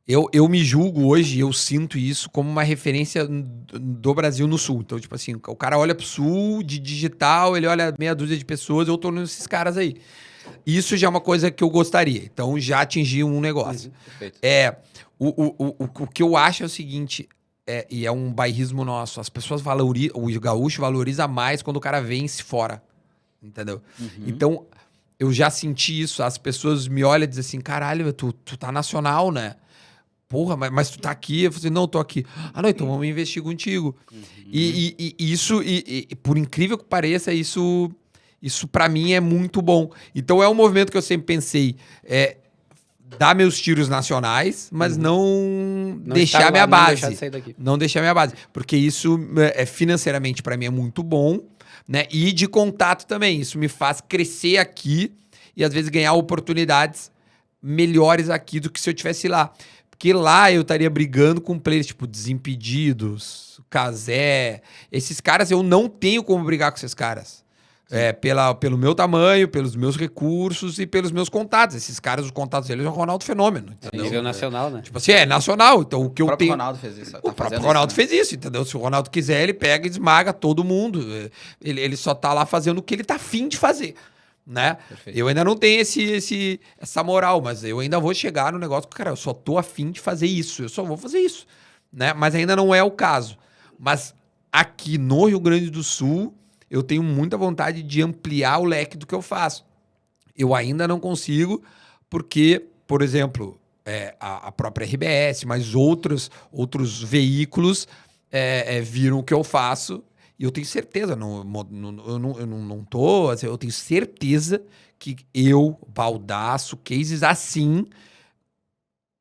Eu me julgo hoje, eu sinto isso como uma referência do Brasil no Sul. Então, tipo assim, o cara olha pro Sul, de digital, ele olha meia dúzia de pessoas, eu tô nesses caras aí. Isso já é uma coisa que eu gostaria. Então, já atingi um negócio. Perfeito. O que eu acho é o seguinte, e é um bairrismo nosso, as pessoas valorizam, o gaúcho valoriza mais quando o cara vence fora. Entendeu? Então, eu já senti isso. As pessoas me olham e dizem assim, caralho, tu tá nacional, né? Porra, mas tu tá aqui? Eu falei, não, eu tô aqui. Ah, não, então vamos investir contigo. E isso, por incrível que pareça, isso pra mim é muito bom. Então é um movimento que eu sempre pensei, dar meus tiros nacionais, mas não deixar minha base. Não deixar de sair daqui. Não deixar minha base. Porque isso, financeiramente, pra mim é muito bom, né? E de contato também. Isso me faz crescer aqui e às vezes ganhar oportunidades melhores aqui do que se eu estivesse lá. Porque lá eu estaria brigando com players tipo Desimpedidos, Cazé. Esses caras eu não tenho como brigar com esses caras. Pelo meu tamanho, pelos meus recursos e pelos meus contatos. Esses caras, os contatos deles é um Ronaldo Fenômeno. Entendeu? Nível nacional, né? Tipo assim, é nacional. Então o que O eu próprio tenho. Ronaldo fez isso. O próprio Ronaldo fez isso, entendeu? Se o Ronaldo quiser, ele pega e esmaga todo mundo. Ele só tá lá fazendo o que ele tá afim de fazer, né? Perfeito. Eu ainda não tenho essa moral, mas eu ainda vou chegar no negócio que, cara, eu só tô afim de fazer isso. Eu só vou fazer isso, né? Mas ainda não é o caso. Mas aqui no Rio Grande do Sul, eu tenho muita vontade de ampliar o leque do que eu faço. Eu ainda não consigo, porque, por exemplo, a própria RBS, mas outros veículos viram o que eu faço e eu tenho certeza, eu não tô, assim, eu tenho certeza que eu, Baldasso, cases assim,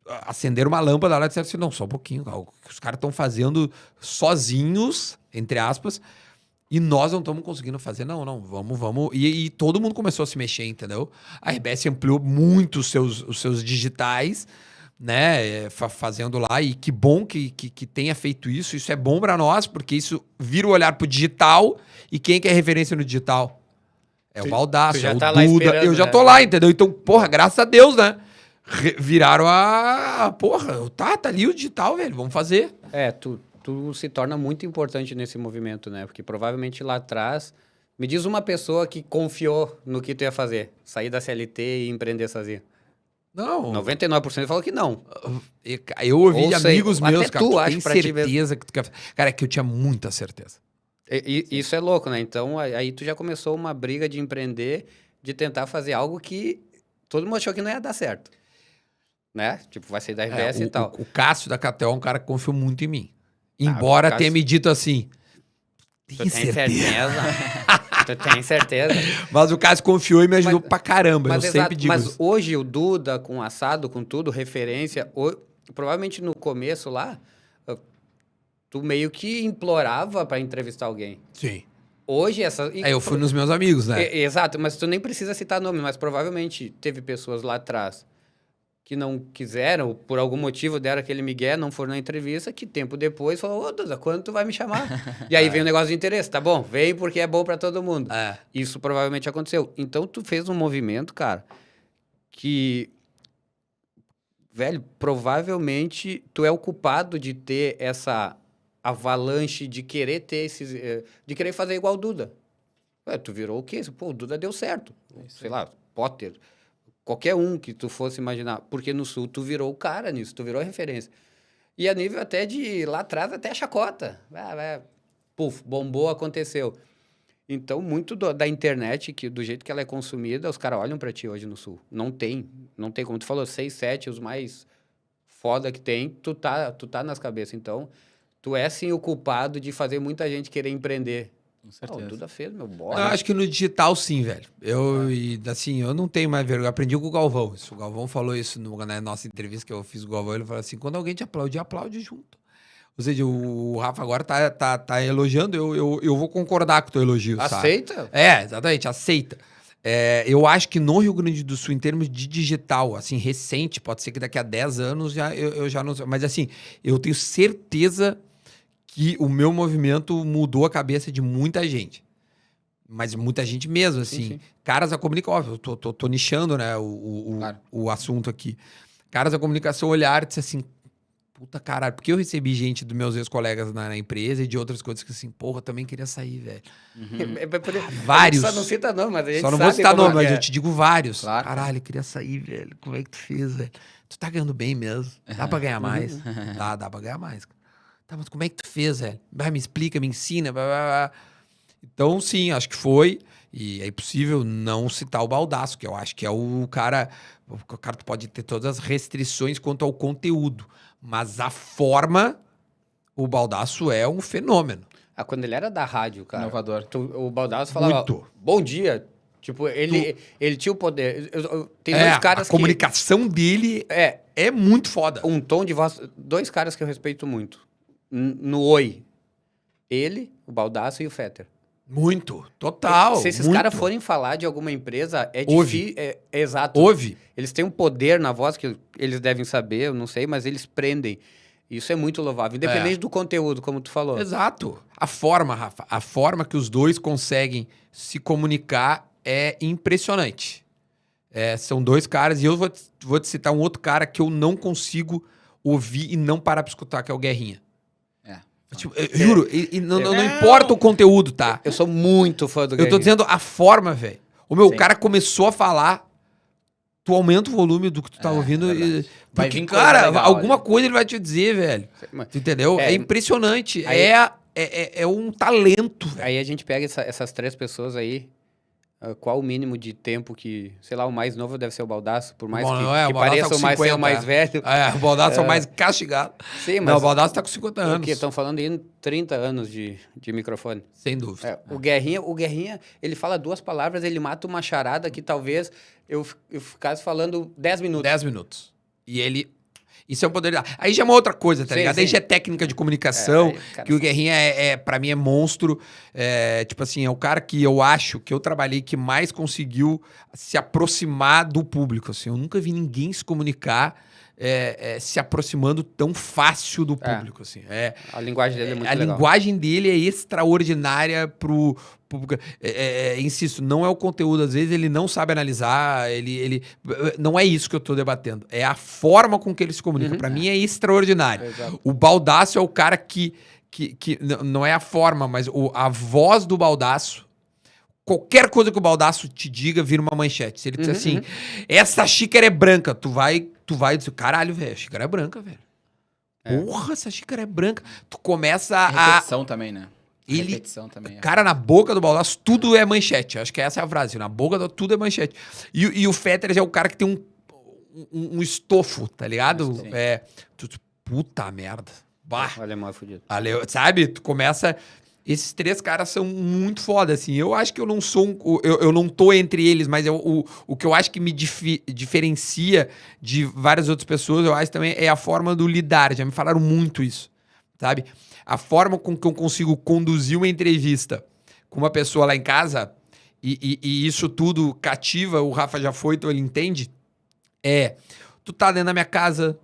acenderam uma lâmpada lá e disseram assim, não, só um pouquinho, cara, o que os caras estão fazendo sozinhos, entre aspas, e nós não estamos conseguindo fazer, não, vamos. E todo mundo começou a se mexer, entendeu? A RBS ampliou muito os seus digitais, né? Fazendo lá. E que bom que tenha feito isso. Isso é bom para nós, porque isso vira o olhar pro digital. E quem que é referência no digital? É o Baldasso, tu já é o tá lá Duda. esperando, Eu já né? tô lá, entendeu? Então, porra, graças a Deus, né? Viraram porra, tá ali o digital, velho. Vamos fazer. Tu se torna muito importante nesse movimento, né? Porque provavelmente lá atrás... Me diz uma pessoa que confiou no que tu ia fazer. Sair da CLT e empreender sozinho. Não. 99% falou que não. Eu ouvi de Ou sei, amigos meus, até cara, tu tu acha tem pra ti certeza que tu quer fazer. Cara, é que eu tinha muita certeza. Isso é louco, né? Então, aí tu já começou uma briga de empreender, de tentar fazer algo que todo mundo achou que não ia dar certo. Né? Tipo, vai sair da RBS e tal. O Cássio da KTO é um cara que confiou muito em mim. Embora Cássio- tenha me dito assim. Tu tem certeza? Tu tem certeza? Mas o Cássio confiou e me ajudou pra caramba. Mas, eu sempre digo mas isso. hoje o Duda, com assado, com tudo, referência, provavelmente no começo lá, tu meio que implorava pra entrevistar alguém. Sim. Hoje Eu fui nos meus amigos, né? Exato, mas tu nem precisa citar nome, mas provavelmente teve pessoas lá atrás que não quiseram, por algum motivo deram aquele migué, não foram na entrevista, que tempo depois falou, ô Duda, quando tu vai me chamar? E aí vem o negócio de interesse, tá bom, vem porque é bom pra todo mundo. Isso provavelmente aconteceu. Então tu fez um movimento, cara, que, velho, provavelmente tu é o culpado de ter essa avalanche de querer ter de querer fazer igual o Duda. Tu virou o quê? Pô, o Duda deu certo. Sei lá, Potter... Qualquer um que tu fosse imaginar. Porque no Sul tu virou o cara nisso, tu virou a referência. E a nível até de lá atrás, até a chacota. Puf, bombou, aconteceu. Então, muito da internet, do jeito que ela é consumida, os caras olham pra ti hoje no Sul. Não tem, como tu falou, 6, 7, os mais foda que tem, tu tá nas cabeças. Então, tu é sim o culpado de fazer muita gente querer empreender. Com certeza. O Duda fez, meu Eu bora. acho que no digital, sim, velho. Eu não tenho mais vergonha. Aprendi com o Galvão. O Galvão falou isso na nossa entrevista que eu fiz com o Galvão. Ele falou assim, quando alguém te aplaude, aplaude junto. Ou seja, o Rafa agora tá elogiando, eu vou concordar com o teu elogio, Aceita? sabe? Exatamente, aceita. Eu acho que no Rio Grande do Sul, em termos de digital, assim, recente, pode ser que daqui a 10 anos eu já não sei. Mas assim, eu tenho certeza que o meu movimento mudou a cabeça de muita gente. Mas muita gente mesmo, assim. Sim. Caras da comunicação, óbvio, eu tô nichando, né, Claro. o assunto aqui. Caras da comunicação olharam e disse assim, puta caralho, porque eu recebi gente dos meus ex-colegas na empresa e de outras coisas que assim, porra, eu também queria sair, velho. Vários. Só não cita nome, mas a gente Só não sabe vou citar como nome, é. mas eu te digo vários. Claro. Caralho, eu queria sair, velho. Como é que tu fez, velho? Tu tá ganhando bem mesmo. Dá pra ganhar mais? Dá pra ganhar mais. Tá, mas como é que tu fez, velho? Vai, me explica, me ensina. Blá, blá, blá. Então, sim, acho que foi. E é impossível não citar o Baldasso, que eu acho que é o cara... O cara pode ter todas as restrições quanto ao conteúdo. Mas a forma, o Baldasso é um fenômeno. Quando ele era da rádio, cara. Inovador. O Baldasso falava, Muito. bom dia. Tipo, ele tinha o poder. Tem dois caras a comunicação dele é muito foda. Um tom de voz... Dois caras que eu respeito muito. No Oi. Ele, o Baldasso e o Fetter. Muito, total. Se esses muito. caras forem falar de alguma empresa, é Ouve. difícil. Exato. Ouve. Eles têm um poder na voz que eles devem saber, eu não sei, mas eles prendem. Isso é muito louvável, independente do conteúdo, como tu falou. Exato. A forma, Rafa, a forma que os dois conseguem se comunicar é impressionante. São dois caras, e eu vou te citar um outro cara que eu não consigo ouvir e não parar pra escutar, que é o Guerrinha. Tipo, eu juro, não importa o conteúdo, tá? Eu sou muito fã do Eu Guerrinha. tô dizendo a forma, velho. O Sim. cara começou a falar, tu aumenta o volume do que tu tá ouvindo. verdade. Vai Porque, vir coisa cara, legal alguma ali. coisa ele vai te dizer, velho. Tu entendeu? É impressionante. aí- É um talento, velho. Aí a gente pega essas 3 pessoas aí, qual o mínimo de tempo que, sei lá, o mais novo deve ser o Baldasso, por mais Bom, que, não é, que o Baldasso pareça tá com o mais ser 50, o mais velho. O Baldasso é o mais castigado. Sim, Não, o Baldasso tá com 50 anos. Porque estão falando aí em 30 anos de microfone. Sem dúvida. O Guerrinha, ele fala 2 palavras, ele mata uma charada que talvez eu ficasse falando 10 minutos. 10 minutos. E ele... Isso é um poder... Aí já é uma outra coisa, tá Sim, ligado? sim. Aí já é técnica de comunicação, aí, cara, que o Guerrinha pra mim é monstro. Tipo assim, é o cara que eu acho que eu trabalhei que mais conseguiu se aproximar do público. Assim, eu nunca vi ninguém se comunicar se aproximando tão fácil do público. Assim. A linguagem dele é muito A legal. linguagem dele é extraordinária pro... insisto, não é o conteúdo, às vezes ele não sabe analisar, ele não é isso que eu tô debatendo, é a forma com que ele se comunica. Pra mim é extraordinário. Exato. O Baldasso é o cara que não é a forma, mas a voz do Baldasso, qualquer coisa que o Baldasso te diga vira uma manchete. Se ele disser assim, essa xícara é branca, tu vai dizer, caralho, velho, a xícara é branca, velho. Porra, essa xícara é branca. Tu começa a... Repetição também, né? Ele- Repetição também. Cara, na boca do Baldasso, tudo é manchete. Acho que essa é a frase. Na boca do tudo é manchete. E o Fetterer é o cara que tem um estofo, tá ligado? Sim. Puta merda. Bah. O alemão é fudido. Sabe? Tu começa... Esses 3 caras são muito foda, assim. Eu acho que eu não sou eu não tô entre eles, mas o que eu acho que me diferencia de várias outras pessoas, eu acho também, é a forma do lidar. Já me falaram muito isso, sabe? A forma com que eu consigo conduzir uma entrevista com uma pessoa lá em casa, e isso tudo cativa, o Rafa já foi, então ele entende, tu tá dentro da minha casa,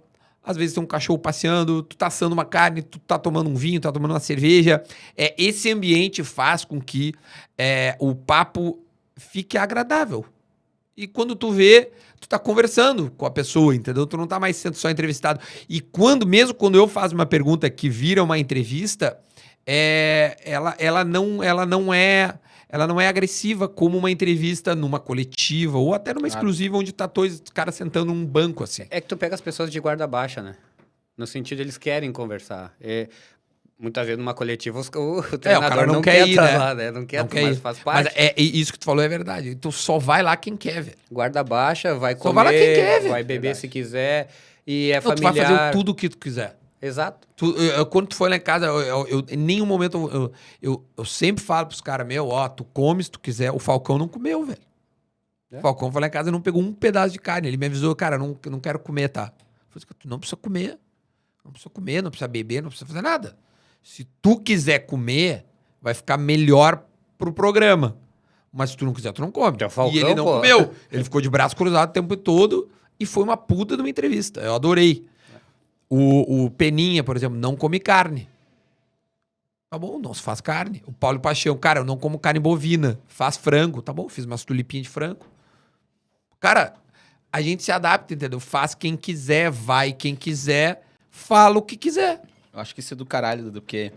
às vezes tem um cachorro passeando, tu tá assando uma carne, tu tá tomando um vinho, tá tomando uma cerveja. Esse ambiente faz com que o papo fique agradável. E quando tu vê, tu tá conversando com a pessoa, entendeu? Tu não tá mais sendo só entrevistado. E mesmo quando eu faço uma pergunta que vira uma entrevista, ela não é agressiva como uma entrevista numa coletiva ou até numa exclusiva onde tá 2 caras sentando num banco, assim. É que tu pega as pessoas de guarda baixa, né? No sentido, eles querem conversar. Muitas vezes numa coletiva o treinador cara não quer ir, né? Não quer, mas faz parte. Mas isso que tu falou é verdade. Então só vai lá quem quer, velho. Guarda baixa, vai Só comer, vai lá quem quer, velho. vai beber se quiser, e Não, tu familiar. vai fazer tudo o que tu quiser. Exato. Quando tu foi lá em casa, em nenhum momento eu sempre falo pros caras, tu come se tu quiser. O Falcão não comeu, velho. O Falcão foi lá em casa e não pegou um pedaço de carne. Ele me avisou, cara, eu não quero comer, tá? Eu falei, tu não precisa comer. Não precisa comer, não precisa beber, não precisa fazer nada. Se tu quiser comer, vai ficar melhor pro programa. Mas se tu não quiser, tu não come. É o Falcão, E ele não pô. comeu. Ele ficou de braço cruzado o tempo todo e foi uma puta de uma entrevista. Eu adorei. O Peninha, por exemplo, não come carne. Tá bom, não se faz carne. O Paulo Paixão, cara, eu não como carne bovina. Faz frango. Tá bom, fiz umas tulipinhas de frango. Cara, a gente se adapta, entendeu? Faz quem quiser, vai quem quiser, fala o que quiser. Eu acho que isso é do caralho, Dudu, porque,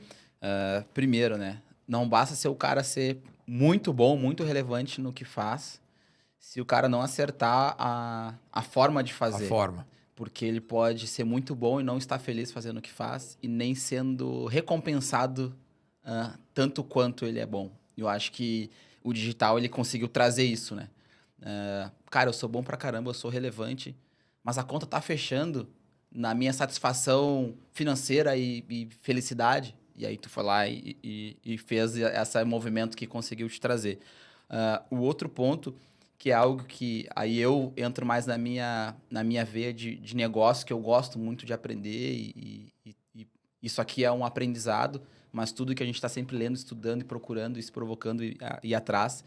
primeiro, né? Não basta ser o cara ser muito bom, muito relevante no que faz, se o cara não acertar a forma de fazer. A forma. Porque ele pode ser muito bom e não estar feliz fazendo o que faz e nem sendo recompensado tanto quanto ele é bom. Eu acho que o digital, ele conseguiu trazer isso, né? Cara, eu sou bom pra caramba, eu sou relevante, mas a conta tá fechando na minha satisfação financeira e felicidade. E aí tu foi lá e fez esse movimento que conseguiu te trazer. O outro ponto, que é algo que aí eu entro mais na minha veia de negócio, que eu gosto muito de aprender e isso aqui é um aprendizado, mas tudo que a gente está sempre lendo, estudando e procurando e se provocando e ir atrás,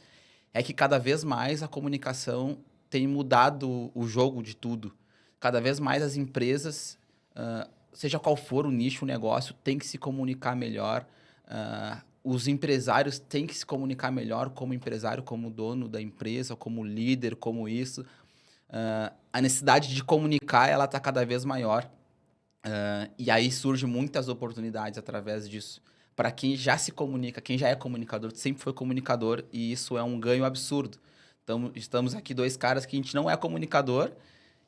é que cada vez mais a comunicação tem mudado o jogo de tudo. Cada vez mais as empresas, seja qual for o nicho, o negócio, tem que se comunicar melhor. Os empresários têm que se comunicar melhor como empresário, como dono da empresa, como líder, como isso. A necessidade de comunicar, ela está cada vez maior. E aí surgem muitas oportunidades através disso. Para quem já se comunica, quem já é comunicador, sempre foi comunicador, e isso é um ganho absurdo. Então, estamos aqui 2 caras que a gente não é comunicador,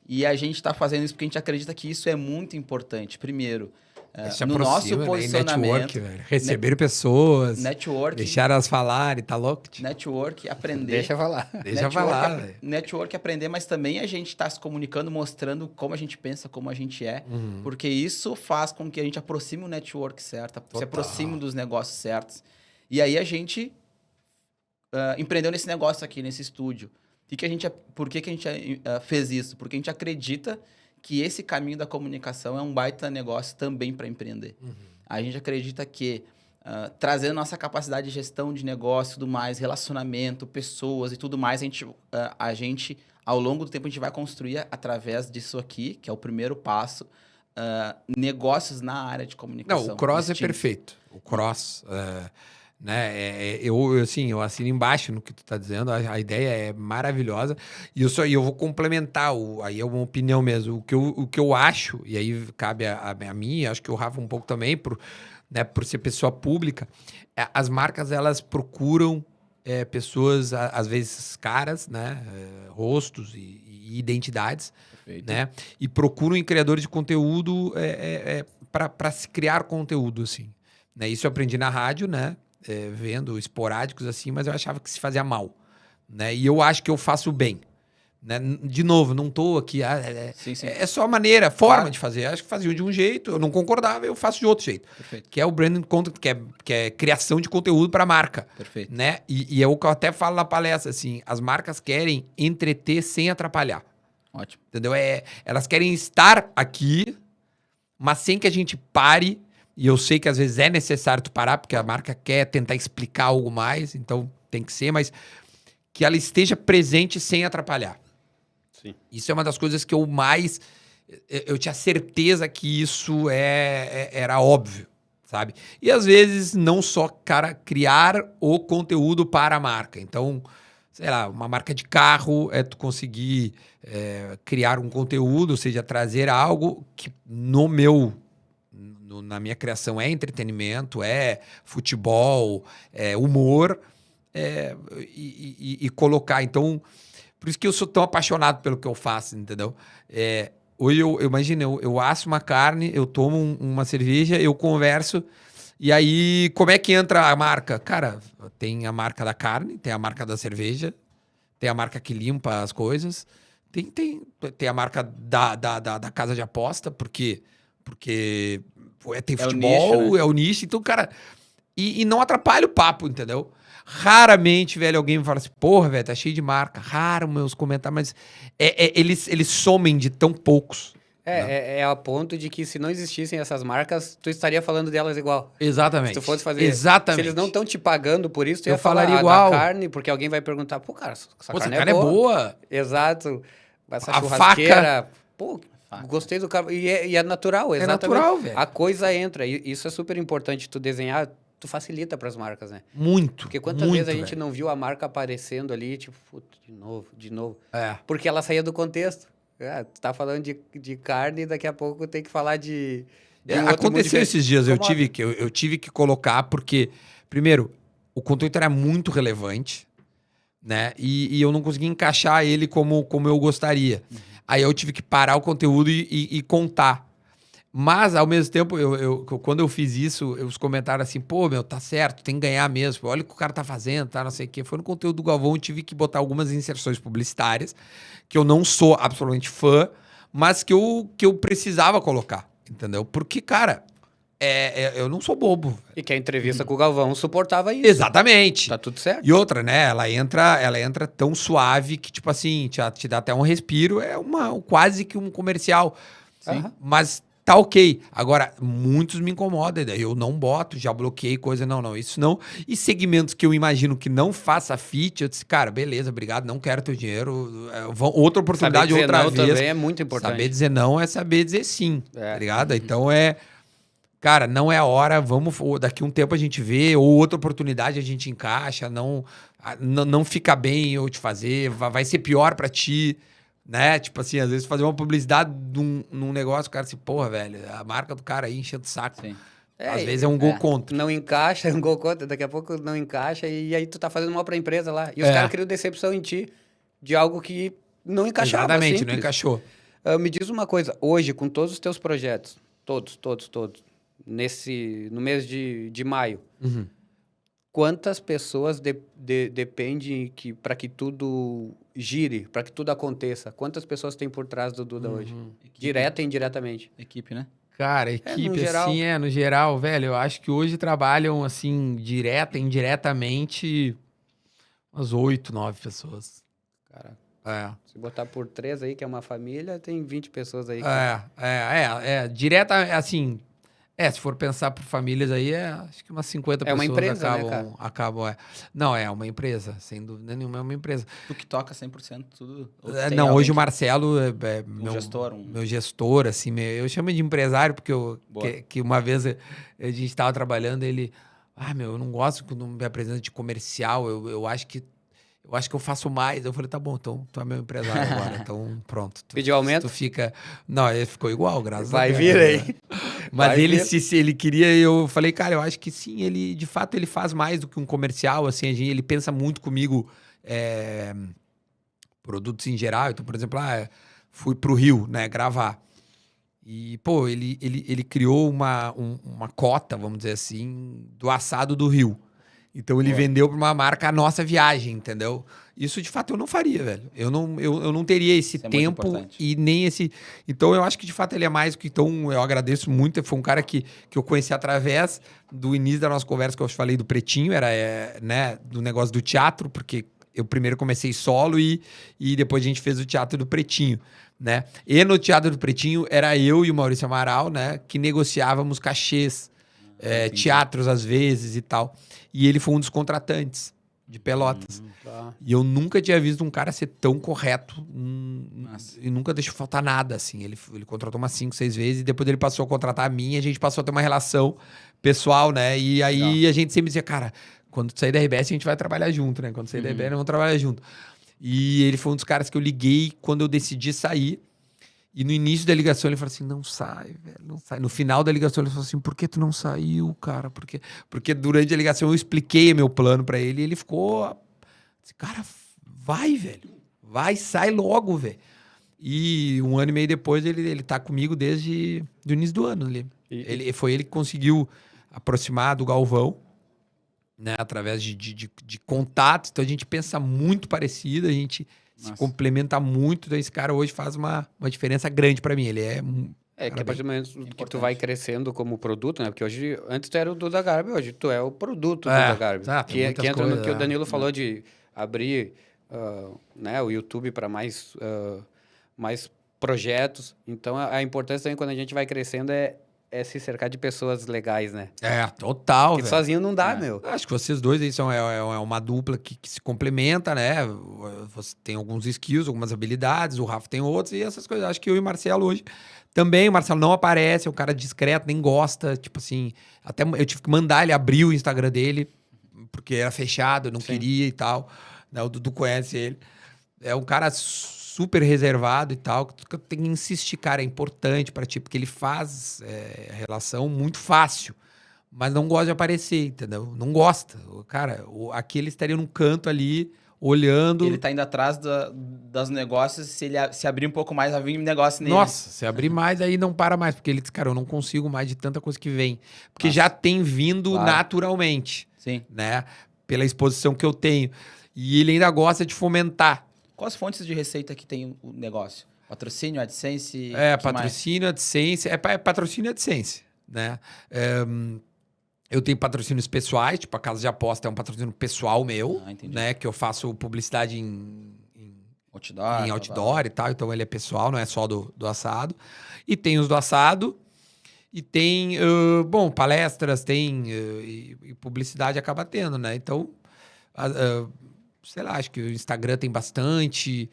e a gente está fazendo isso porque a gente acredita que isso é muito importante. Primeiro, no nosso posicionamento... Network, velho. Receber pessoas, network, deixar elas falarem, tá louco? network, aprender. Deixa falar. Deixa falar, velho. Network, aprender, mas também a gente está se comunicando, mostrando como a gente pensa, como a gente é, porque isso faz com que a gente aproxime o network certo, se aproxime dos negócios certos. E aí a gente empreendeu nesse negócio aqui, nesse estúdio. Por que a gente fez isso? Porque a gente acredita que esse caminho da comunicação é um baita negócio também para empreender. A gente acredita que, trazendo nossa capacidade de gestão de negócio, tudo mais, relacionamento, pessoas e tudo mais, a gente, ao longo do tempo, a gente vai construir, através disso aqui, que é o primeiro passo, negócios na área de comunicação. Não, o cross distintos. é perfeito. O cross... né? Eu assino embaixo no que tu tá dizendo, a ideia é maravilhosa, e eu vou complementar, aí é uma opinião mesmo, o que eu acho, e aí cabe a mim, acho que o Rafa um pouco também, por ser pessoa pública, as marcas, elas procuram pessoas, às vezes caras, né? Rostos e identidades, Perfeito. né? E procuram em criadores de conteúdo para se criar conteúdo, assim. Né? Isso eu aprendi na rádio, né? Vendo esporádicos assim, mas eu achava que se fazia mal, né? E eu acho que eu faço bem, né? De novo, não tô aqui... Sim, sim. É só a maneira, forma Claro. de fazer. Acho que fazia de um jeito, eu não concordava, eu faço de outro jeito. Perfeito. Que é o branding content, que é criação de conteúdo para a marca. Perfeito. Né? E é o que eu até falo na palestra, assim, as marcas querem entreter sem atrapalhar. Ótimo. Entendeu? Elas querem estar aqui, mas sem que a gente pare. E eu sei que às vezes é necessário tu parar, porque a marca quer tentar explicar algo mais, então tem que ser, mas que ela esteja presente sem atrapalhar. Sim. Isso é uma das coisas que eu mais... Eu tinha certeza que isso era óbvio, sabe? E às vezes não só, cara, criar o conteúdo para a marca. Então, sei lá, uma marca de carro é tu conseguir criar um conteúdo, ou seja, trazer algo que na minha criação é entretenimento, é futebol, é humor, e colocar. Então, por isso que eu sou tão apaixonado pelo que eu faço, entendeu? Hoje imagina, eu asso uma carne, eu tomo uma cerveja, eu converso, e aí como é que entra a marca? Cara, tem a marca da carne, tem a marca da cerveja, tem a marca que limpa as coisas, tem a marca da casa de aposta, porque tem futebol, o nicho, né? é o nicho. Então, cara... E não atrapalha o papo, entendeu? Raramente, velho, alguém me fala assim, porra, velho, tá cheio de marca. Raro meus comentários, mas eles somem de tão poucos. É a ponto de que se não existissem essas marcas, tu estaria falando delas igual. Exatamente. Se tu fosse fazer... Exatamente. Se eles não estão te pagando por isso, tu Eu ia falar falaria igual. da carne, porque alguém vai perguntar, pô, cara, essa carne é boa. Exato. Essa A churrasqueira... Pô, gostei do carro. E é natural, exatamente. É natural, velho. A coisa entra. E isso é super importante. Tu desenhar, tu facilita para as marcas, né? Muito. Porque quantas muito, vezes a gente velho. não viu a marca aparecendo ali, tipo, de novo. É. Porque ela saía do contexto. Tu tá falando de carne e daqui a pouco tem que falar de um outro Aconteceu mundo esses dias, eu Incomoda. tive que colocar, porque, primeiro, o conteúdo era muito relevante, né? E eu não conseguia encaixar ele como eu gostaria. Aí eu tive que parar o conteúdo e contar. Mas, ao mesmo tempo, quando eu fiz isso, os comentários assim, pô, meu, tá certo, tem que ganhar mesmo. Olha o que o cara tá fazendo, tá, não sei o quê. Foi no conteúdo do Galvão, eu tive que botar algumas inserções publicitárias, que eu não sou absolutamente fã, mas que eu precisava colocar, entendeu? Porque, cara, eu não sou bobo. E que a entrevista com o Galvão suportava isso. Exatamente. Tá tudo certo. E outra, né? Ela entra tão suave que, tipo assim, te dá até um respiro. É quase que um comercial. Sim. Mas tá ok. Agora, muitos me incomodam, daí eu não boto, já bloqueei coisa, não, isso não. E segmentos que eu imagino que não faça fit, eu disse, cara, beleza, obrigado, não quero teu dinheiro, outra oportunidade, Saber dizer outra não vez. também é muito importante. Saber dizer não é saber dizer sim, tá ligado? Uhum. Então cara, não é a hora, daqui um tempo a gente vê, ou outra oportunidade a gente encaixa, não fica bem eu te fazer, vai ser pior pra ti, né? Tipo assim, às vezes fazer uma publicidade num negócio, o cara assim, porra, velho, a marca do cara aí enchendo o saco. Sim. Às vezes é um gol contra. Não encaixa, é um gol contra, daqui a pouco não encaixa e aí tu tá fazendo mal pra empresa lá. E os caras criam decepção em ti de algo que não encaixava. Exatamente, simples. não encaixou. Me diz uma coisa, hoje, com todos os teus projetos, todos, no mês de maio, Uhum. quantas pessoas dependem para que tudo gire, para que tudo aconteça? Quantas pessoas tem por trás do Duda hoje? Direta e indiretamente. Equipe, né? Cara, no equipe, geral. assim, no geral, velho, eu acho que hoje trabalham, assim, direta e indiretamente, umas 8, 9 pessoas. Cara, É. se botar por 3 aí, que é uma família, tem 20 pessoas aí. Direta, assim, se for pensar por famílias aí, acho que umas 50 É uma pessoas empresa, né, acabam. Não, é uma empresa, sem dúvida nenhuma, é uma empresa. Tu que toca 100% tudo? Ou tu tem Não, alguém hoje o que- Marcelo é um gestor, meu gestor, assim, eu chamo de empresário, porque Boa. que uma vez a gente estava trabalhando, ele, eu não gosto quando me apresenta de comercial, eu acho que eu faço mais. Eu falei, tá bom, então tu é meu empresário agora, então pronto. Pediu aumento? Tu fica... Não, ele ficou igual, graças a Vai Deus. vir aí. Mas Vai ele, vir. se ele queria, eu falei, cara, eu acho que sim, ele, de fato, ele faz mais do que um comercial, assim, ele pensa muito comigo, produtos em geral. Então, por exemplo, fui pro Rio, né, gravar. E, pô, ele criou uma cota, vamos dizer assim, do assado do Rio. Então ele vendeu para uma marca a nossa viagem, entendeu? Isso de fato eu não faria, velho. Eu não teria esse Isso é muito tempo importante. e nem esse. Então eu acho que de fato ele é mais do que. Então eu agradeço muito. Foi um cara que eu conheci através do início da nossa conversa que eu falei do Pretinho, era né, do negócio do teatro, porque eu primeiro comecei solo e depois a gente fez o Teatro do Pretinho, né? E no Teatro do Pretinho era eu e o Maurício Amaral, né, que negociávamos cachês, teatros às vezes e tal. E ele foi um dos contratantes de Pelotas. Tá. E eu nunca tinha visto um cara ser tão correto Nossa. e nunca deixou faltar nada, assim. Ele contratou umas 5, 6 vezes e depois ele passou a contratar a mim e a gente passou a ter uma relação pessoal, né? E aí a gente sempre dizia, cara, quando tu sair da RBS a gente vai trabalhar junto, né? Quando tu sair da RBS nós vamos trabalhar junto. E ele foi um dos caras que eu liguei quando eu decidi sair. E no início da ligação ele falou assim, não sai, velho, não sai. No final da ligação ele falou assim, por que tu não saiu, cara? Porque durante a ligação eu expliquei meu plano pra ele e ele ficou... Cara, vai, velho. Vai, sai logo, velho. E 1 ano e meio depois ele tá comigo desde o início do ano. Foi ele que conseguiu aproximar do Galvão, né? Através de contatos. Então a gente pensa muito parecido, a gente... se complementa muito, então esse cara hoje faz uma diferença grande pra mim. Ele que a partir do momento que tu vai crescendo como produto, né? Porque hoje, antes tu era o Duda Garbi, hoje tu é o produto Duda Garbi. Tem Que muitas entra no coisas, que o Danilo falou de abrir né, o YouTube para mais projetos. Então, a importância também quando a gente vai crescendo é se cercar de pessoas legais, né? Total, Porque velho. sozinho não dá, meu. Acho que vocês dois aí são uma dupla que se complementa, né? Você tem alguns skills, algumas habilidades, o Rafa tem outros e essas coisas. Acho que eu e o Marcelo hoje também. O Marcelo não aparece, é um cara discreto, nem gosta. Tipo assim, até eu tive que mandar ele abrir o Instagram dele, porque era fechado, eu não queria e tal. Né? O Dudu conhece ele. É um cara super reservado e tal, que tu tem que insistir, cara, é importante pra ti, porque ele faz a relação muito fácil. Mas não gosta de aparecer, entendeu? Não gosta. Cara, aqui ele estaria num canto ali, olhando. Ele tá indo atrás dos negócios, se ele se abrir um pouco mais, vai vir negócio nele. Nossa, se abrir mais, aí não para mais. Porque ele diz, cara, eu não consigo mais de tanta coisa que vem. Porque já tem vindo naturalmente. Sim. Né? Pela exposição que eu tenho. E ele ainda gosta de fomentar. Quais fontes de receita que tem o negócio? Patrocínio, AdSense? Patrocínio, AdSense. Patrocínio e AdSense, né? Eu tenho patrocínios pessoais, tipo a Casa de Aposta é um patrocínio pessoal meu, né? Que eu faço publicidade em outdoor e tal, então ele é pessoal, não é só do assado. E tem os do assado E tem, palestras, tem, e publicidade acaba tendo, né? Então, sei lá, acho que o Instagram tem bastante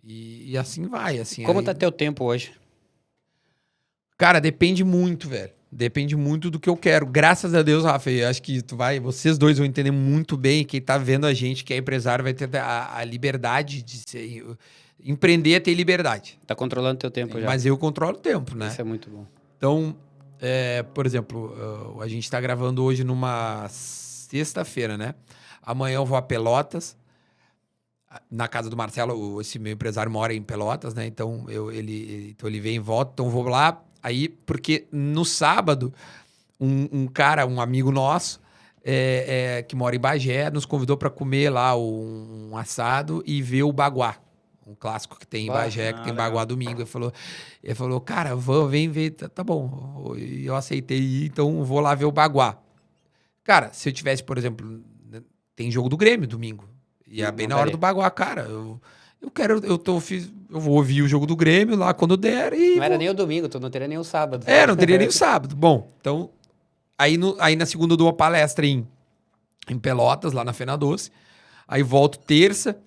e assim vai, assim. Como aí... tá teu tempo hoje? Cara, depende muito, velho. Depende muito do que eu quero. Graças a Deus, Rafa, eu acho que vocês dois vão entender muito bem. Quem tá vendo a gente, que é empresário, vai ter a liberdade de ser... Empreender é ter liberdade. Tá controlando teu tempo já. Mas eu controlo o tempo, né? Isso é muito bom. Então, por exemplo, a gente tá gravando hoje numa sexta-feira, né? Amanhã eu vou a Pelotas, na casa do Marcelo. Esse meu empresário mora em Pelotas, né? Então, ele vem e volta. Então, eu vou lá. Aí, porque no sábado, um amigo nosso, que mora em Bagé, nos convidou para comer lá um assado e ver o Baguá. Um clássico que tem em Bagé, que tem Baguá domingo. Ele falou, cara, vem ver. Tá bom. E eu aceitei ir, então vou lá ver o Baguá. Cara, se eu tivesse, por exemplo, tem jogo do Grêmio domingo. E é bem na hora do Baguá, cara. Eu vou ouvir o jogo do Grêmio lá quando der e... Não era nem o domingo, tu não teria nem o sábado. Não teria nem o sábado. Bom, então... Aí na segunda eu dou uma palestra em Pelotas, lá na Fena Doce. Aí volto terça.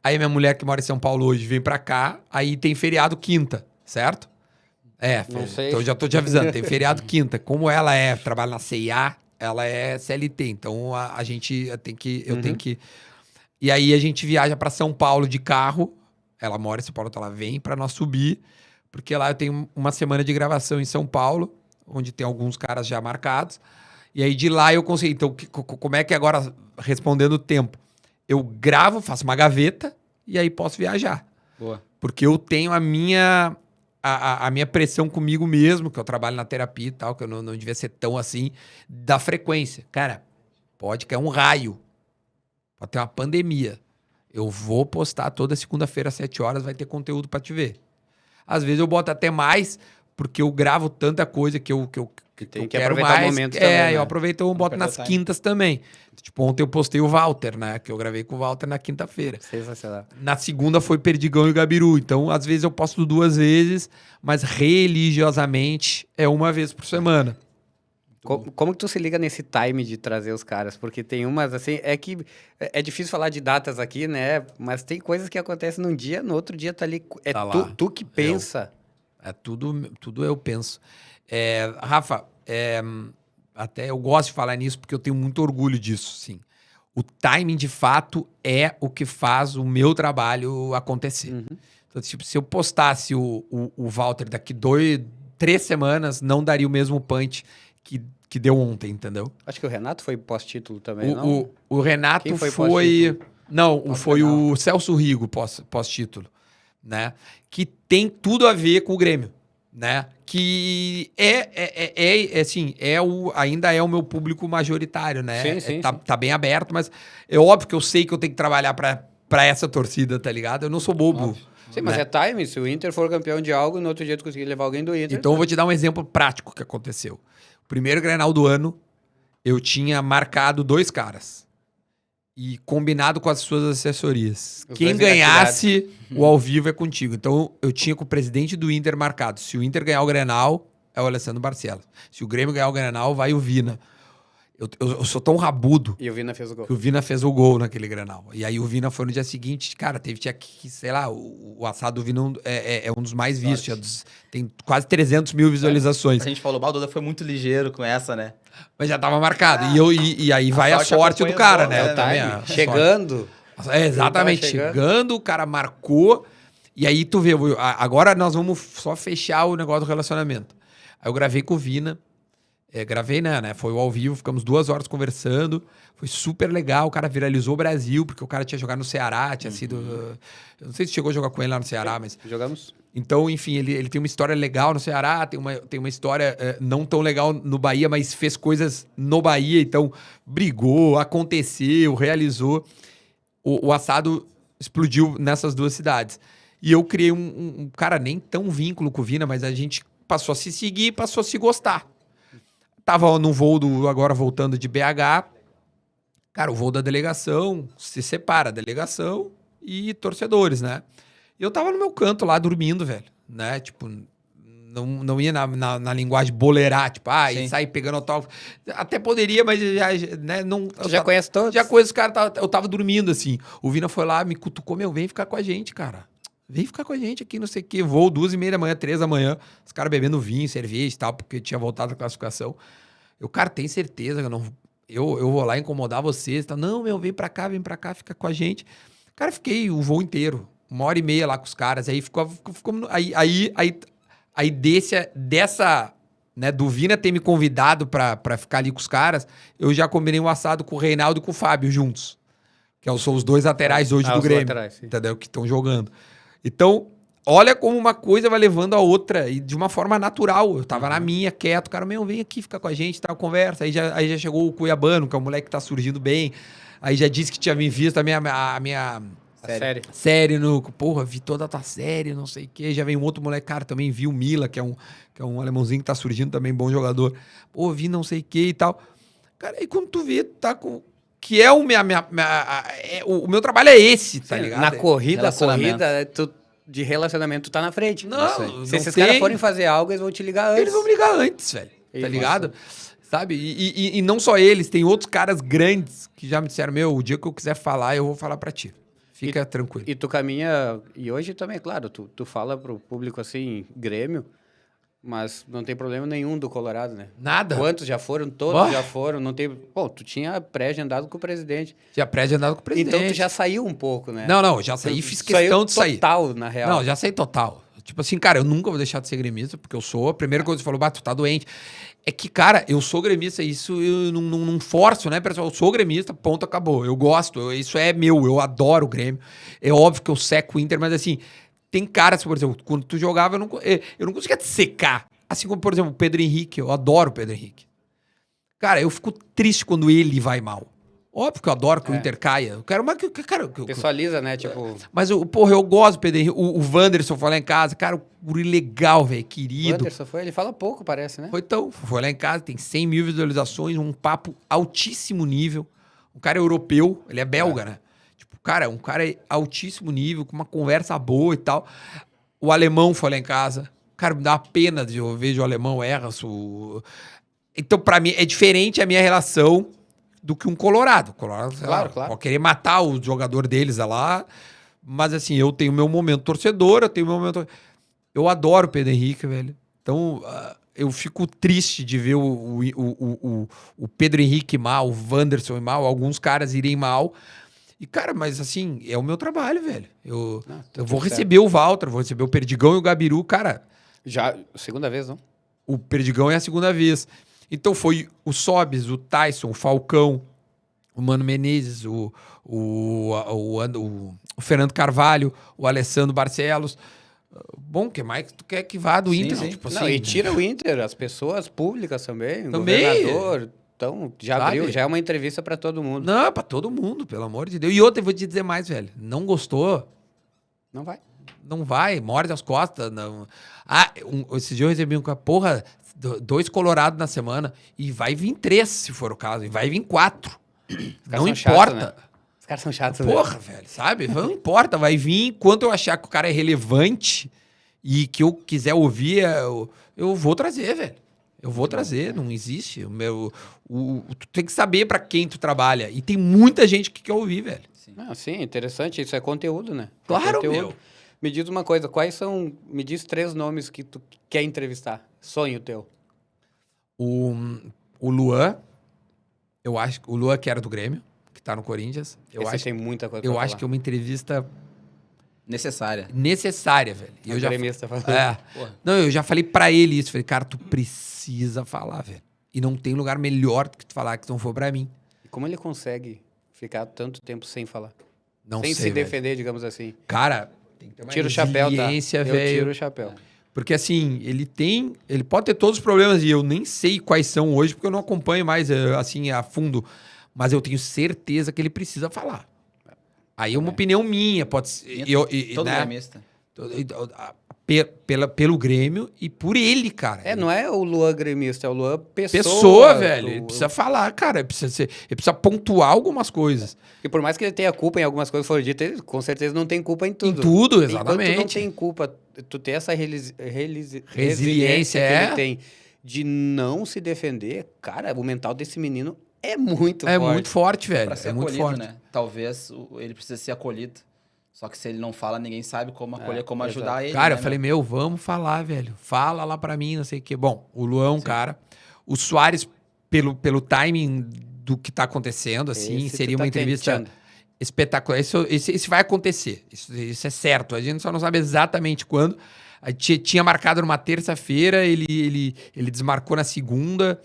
Aí minha mulher que mora em São Paulo hoje vem pra cá. Aí tem feriado quinta, certo? Não sei. Então eu já tô te avisando. Tem feriado quinta. Como ela trabalha na CIA, ela é CLT. Então a gente tem que... Eu tenho que... E aí a gente viaja pra São Paulo de carro. Ela mora em São Paulo, então ela vem pra nós subir. Porque lá eu tenho uma semana de gravação em São Paulo, onde tem alguns caras já marcados. E aí de lá eu consigo... Então, como é que agora, respondendo o tempo, eu gravo, faço uma gaveta e aí posso viajar. Boa. Porque eu tenho a minha pressão comigo mesmo, que eu trabalho na terapia e tal, que eu não devia ser tão assim, da frequência. Cara, pode cair um raio. Pode ter uma pandemia. Eu vou postar toda segunda-feira às 7 horas, vai ter conteúdo pra te ver. Às vezes eu boto até mais, porque eu gravo tanta coisa que eu tem que quero aproveitar mais. o momento também, né? Eu aproveito e boto nas quintas também. Tipo, ontem eu postei o Walter, né? Que eu gravei com o Walter na quinta-feira. Sensacional. Na segunda foi Perdigão e Gabiru. Então, às vezes eu posto 2 vezes, mas religiosamente é uma vez por semana. Como que tu se liga nesse time de trazer os caras? Porque tem umas, assim, que é difícil falar de datas aqui, né? Mas tem coisas que acontecem num dia, no outro dia tá ali. É Tá tu que pensa. Tudo eu penso. Rafa, até eu gosto de falar nisso porque eu tenho muito orgulho disso, sim. O timing, de fato, é o que faz o meu trabalho acontecer. Então, tipo, se eu postasse o Walter daqui 3 semanas, não daria o mesmo punch que deu ontem, entendeu? Acho que o Renato foi pós-título também, não? O Renato Quem foi foi... pós-título? Não, foi o Celso Rigo pós-título, né? Que tem tudo a ver com o Grêmio, né? Que assim, ainda é o meu público majoritário, né? Sim. Tá bem aberto, mas é óbvio que eu sei que eu tenho que trabalhar pra essa torcida, tá ligado? Eu não sou bobo. Óbvio. Sim, mas é time. Se o Inter for campeão de algo, no outro dia tu conseguir levar alguém do Inter. Então eu vou te dar um exemplo prático que aconteceu. O primeiro Grenal do ano, eu tinha marcado 2 caras. E combinado com as suas assessorias. Quem ganhasse o ao vivo é contigo. Então eu tinha com o presidente do Inter marcado. Se o Inter ganhar o Grenal, é o Alessandro Barcelos. Se o Grêmio ganhar o Grenal, vai o Vina. Eu sou tão rabudo. E o Vina fez o gol. Que o Vina fez o gol naquele Grenal. E aí o Vina foi no dia seguinte, cara, tinha que, sei lá, o assado do Vina é um dos mais vistos. Tem quase 300 mil visualizações. A gente falou, o Duda foi muito ligeiro com essa, né? Mas já tava marcado. E aí vai a sorte do cara, né? Chegando. Exatamente. Chegando, o cara marcou. E aí tu vê, agora nós vamos só fechar o negócio do relacionamento. Aí eu gravei com o Vina. Gravei, né? Foi o ao vivo, ficamos 2 horas conversando. Foi super legal. O cara viralizou o Brasil, porque o cara tinha jogado no Ceará, tinha sido. Eu não sei se chegou a jogar com ele lá no Ceará, mas. Jogamos. Então, enfim, ele tem uma história legal no Ceará, tem uma história não tão legal no Bahia, mas fez coisas no Bahia, então brigou, aconteceu, realizou. O assado explodiu nessas 2 cidades. E eu criei um cara, nem tão vínculo com o Vina, mas a gente passou a se seguir, passou a se gostar. Tava no voo agora voltando de BH. Cara, o voo da delegação se separa, delegação e torcedores, né? E eu tava no meu canto lá dormindo, velho, né? Tipo, não ia na linguagem boleirar, tipo, e Sim. sair pegando autógrafo. Até poderia, mas já, né, não... Tu já conhece todos? Já conheço os caras, eu tava dormindo, assim. O Vina foi lá, me cutucou, vem ficar com a gente, cara. Vem ficar com a gente aqui, não sei o quê. Voo 2h30 da manhã, 3 da manhã. Os caras bebendo vinho, cerveja e tal, porque tinha voltado a classificação. Eu, cara, tem certeza que eu vou lá incomodar vocês. Tá? Não, vem pra cá, fica com a gente. Cara, fiquei o voo inteiro. 1h30 lá com os caras. Aí aí dessa, né, do Vina ter me convidado pra ficar ali com os caras, eu já combinei um assado com o Reinaldo e com o Fábio juntos. Que são os dois laterais hoje do os Grêmio. laterais, sim. Entendeu? Que estão jogando. Então, olha como uma coisa vai levando a outra. E de uma forma natural. Eu tava na minha, quieto. O cara, vem aqui, fica com a gente, tá, conversa. Aí já chegou o Cuiabano, que é um moleque que tá surgindo bem. Aí já disse que tinha me visto a minha série porra, vi toda a tua série, não sei o quê. Já vem um outro moleque, cara, também vi o Mila, que é um alemãozinho que tá surgindo também, bom jogador. Pô, vi não sei o quê e tal. Cara, aí quando tu vê, tá com... Que é o meu trabalho é esse, tá Sim, ligado? na corrida, Relacionamento. de relacionamento, tu tá na frente. Não, Se esses caras forem fazer algo, eles vão te ligar antes. Eles vão me ligar antes, velho. Tá ligado? Sabe? E não só eles, tem outros caras grandes que já me disseram, o dia que eu quiser falar, eu vou falar pra ti. Fica tranquilo. E tu caminha... E hoje também, claro, tu fala pro público assim, Grêmio, mas não tem problema nenhum do Colorado, né? Nada. Quantos já foram? Todos já foram. Não tem... Pô, tu tinha pré-agendado com o presidente. Já pré-agendado com o presidente. Então tu já saiu um pouco, né? Não, já saí, fiz questão de sair. Total, na real. Não, já saí total. Tipo assim, cara, eu nunca vou deixar de ser gremista, porque eu sou. A primeira coisa que você falou, tu tá doente. É que, cara, eu sou gremista, isso eu não forço, né, pessoal? Eu sou gremista, ponto, acabou. Eu gosto, isso é meu, eu adoro o Grêmio. É óbvio que eu seco o Inter, mas assim, tem caras, por exemplo, quando tu jogava, eu não conseguia te secar. Assim como, por exemplo, o Pedro Henrique, eu adoro o Pedro Henrique. Cara, eu fico triste quando ele vai mal. Óbvio que eu adoro que o Inter caia. Eu quero, mas cara, Pessoaliza, né? Tipo... Mas, porra, eu gosto do Pedro Henrique. O Wanderson foi lá em casa. Cara, o guri legal, velho, querido. O Anderson foi, ele fala pouco, parece, né? Foi lá em casa, tem 100 mil visualizações, um papo altíssimo nível. Um cara europeu, ele é belga, né? Tipo, cara, um cara altíssimo nível, com uma conversa boa e tal. O alemão foi lá em casa. Cara, me dá uma pena de eu vejo o alemão erra. Então, pra mim, é diferente a minha relação do que um Colorado. Colorado, claro. Pode querer matar o jogador deles lá, mas assim, eu tenho meu momento torcedor, eu adoro o Pedro Henrique, velho. Então, eu fico triste de ver o Pedro Henrique mal, o Wanderson mal, alguns caras irem mal. E, cara, mas assim, é o meu trabalho, velho. Eu vou receber o Walter, vou receber o Perdigão e o Gabiru, cara. Já, segunda vez, não? O Perdigão é a segunda vez. Então foi o Sobis, o Tyson, o Falcão, o Mano Menezes, o Fernando Carvalho, o Alessandro Barcelos. Bom, o que mais que tu quer que vá do Inter? Sim. Tipo Não, assim, e tira o Inter, as pessoas públicas também, o Também. governador. Então, já Sabe? abriu, já é uma entrevista pra todo mundo. Não, é pra todo mundo, pelo amor de Deus. E outra, eu vou te dizer mais, velho. Não gostou? Não vai. Não vai, morde as costas. Não. Esse dia eu recebi porra, 2 colorados na semana. E vai vir 3, se for o caso. E vai vir 4. Não importa. Chatos, né? Os caras são chatos, Porra, velho, sabe? Não importa, vai vir. Enquanto eu achar que o cara é relevante e que eu quiser ouvir, eu vou trazer, velho. Eu vou trazer, não existe. Tu tem que saber pra quem tu trabalha. E tem muita gente que quer ouvir, velho. Sim, interessante. Isso é conteúdo, né? Claro, conteúdo. meu. Me diz uma coisa, me diz 3 nomes que tu quer entrevistar. Sonho teu. O Luan, eu acho que o Luan que era do Grêmio, que tá no Corinthians. Esse tem muita coisa Eu pra acho que é uma entrevista Necessária. necessária, velho. E eu já gremista falando. Porra. Não, eu já falei pra ele isso. Falei, cara, tu precisa falar, velho. E não tem lugar melhor do que tu falar que não for pra mim. E como ele consegue ficar tanto tempo sem falar? Não sem sei, se velho. defender, digamos assim. Cara, tem que ter uma Tira o chapéu, tá? resiliência, Eu velho. tiro o chapéu. Porque assim, ele pode ter todos os problemas e eu nem sei quais são hoje, porque eu não acompanho mais assim a fundo. Mas eu tenho certeza que ele precisa falar. Aí é uma opinião minha, pode ser. Todo né? gremista. Pelo Grêmio e por ele, cara. Não é o Luan gremista, é o Luan pessoa. Pessoa, velho. Ele precisa falar, cara. Ele precisa pontuar algumas coisas. E por mais que ele tenha culpa em algumas coisas que foram ditas, ele com certeza não tem culpa em tudo. Em tudo, Enquanto exatamente. não tem culpa tu ter essa Resiliência, resiliência que ele tem de não se defender, cara, o mental desse menino é muito É forte. muito forte, velho. Pra ser É muito acolhido, forte. né? Talvez ele precise ser acolhido. Só que se ele não fala, ninguém sabe como acolher, como exato. ajudar ele. Cara, né, eu falei, vamos falar, velho. Fala lá pra mim, não sei o quê. Bom, o Luan, cara. O Soares, pelo timing do que tá acontecendo, assim, Esse seria tu tá uma entrevista tentando. espetacular. Isso vai acontecer. Isso é certo. A gente só não sabe exatamente quando. Tinha marcado numa terça-feira, ele desmarcou na segunda.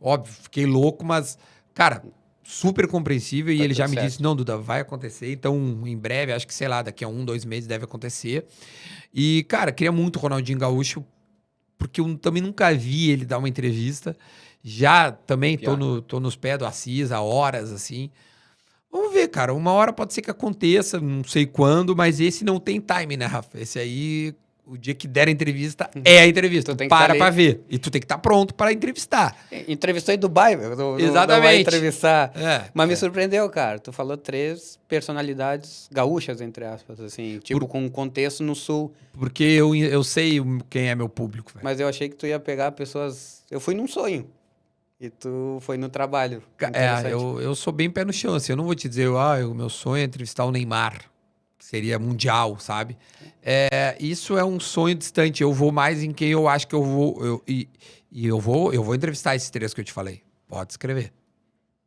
Óbvio, fiquei louco, mas, cara, super compreensível. E Tá ele já tudo me certo. disse: não, Duda, vai acontecer. Então, em breve, acho que, sei lá, daqui a 2 meses deve acontecer. E, cara, queria muito o Ronaldinho Gaúcho, porque eu também nunca vi ele dar uma entrevista. Já também tô nos pés do Assis há horas, assim. Vamos ver, cara. Uma hora pode ser que aconteça, não sei quando, mas esse não tem time, né, Rafa? Esse aí, o dia que der a entrevista, é a entrevista. Tu tem que Para tá pra ali. ver. E tu tem que estar pronto para entrevistar. Entrevistou em Dubai, meu. Não vai Exatamente. entrevistar. É, Mas me surpreendeu, cara. Tu falou 3 personalidades gaúchas, entre aspas, assim. Tipo, com um contexto no sul. porque eu sei quem é meu público, velho. Mas eu achei que tu ia pegar pessoas... Eu fui num sonho. E tu foi no trabalho. É, Interessante. eu sou bem pé no chão, assim. Eu não vou te dizer, o meu sonho é entrevistar o Neymar, que seria mundial, sabe? Isso é um sonho distante. Eu vou mais em quem eu acho que eu vou. Eu vou entrevistar esses 3 que eu te falei. Pode escrever.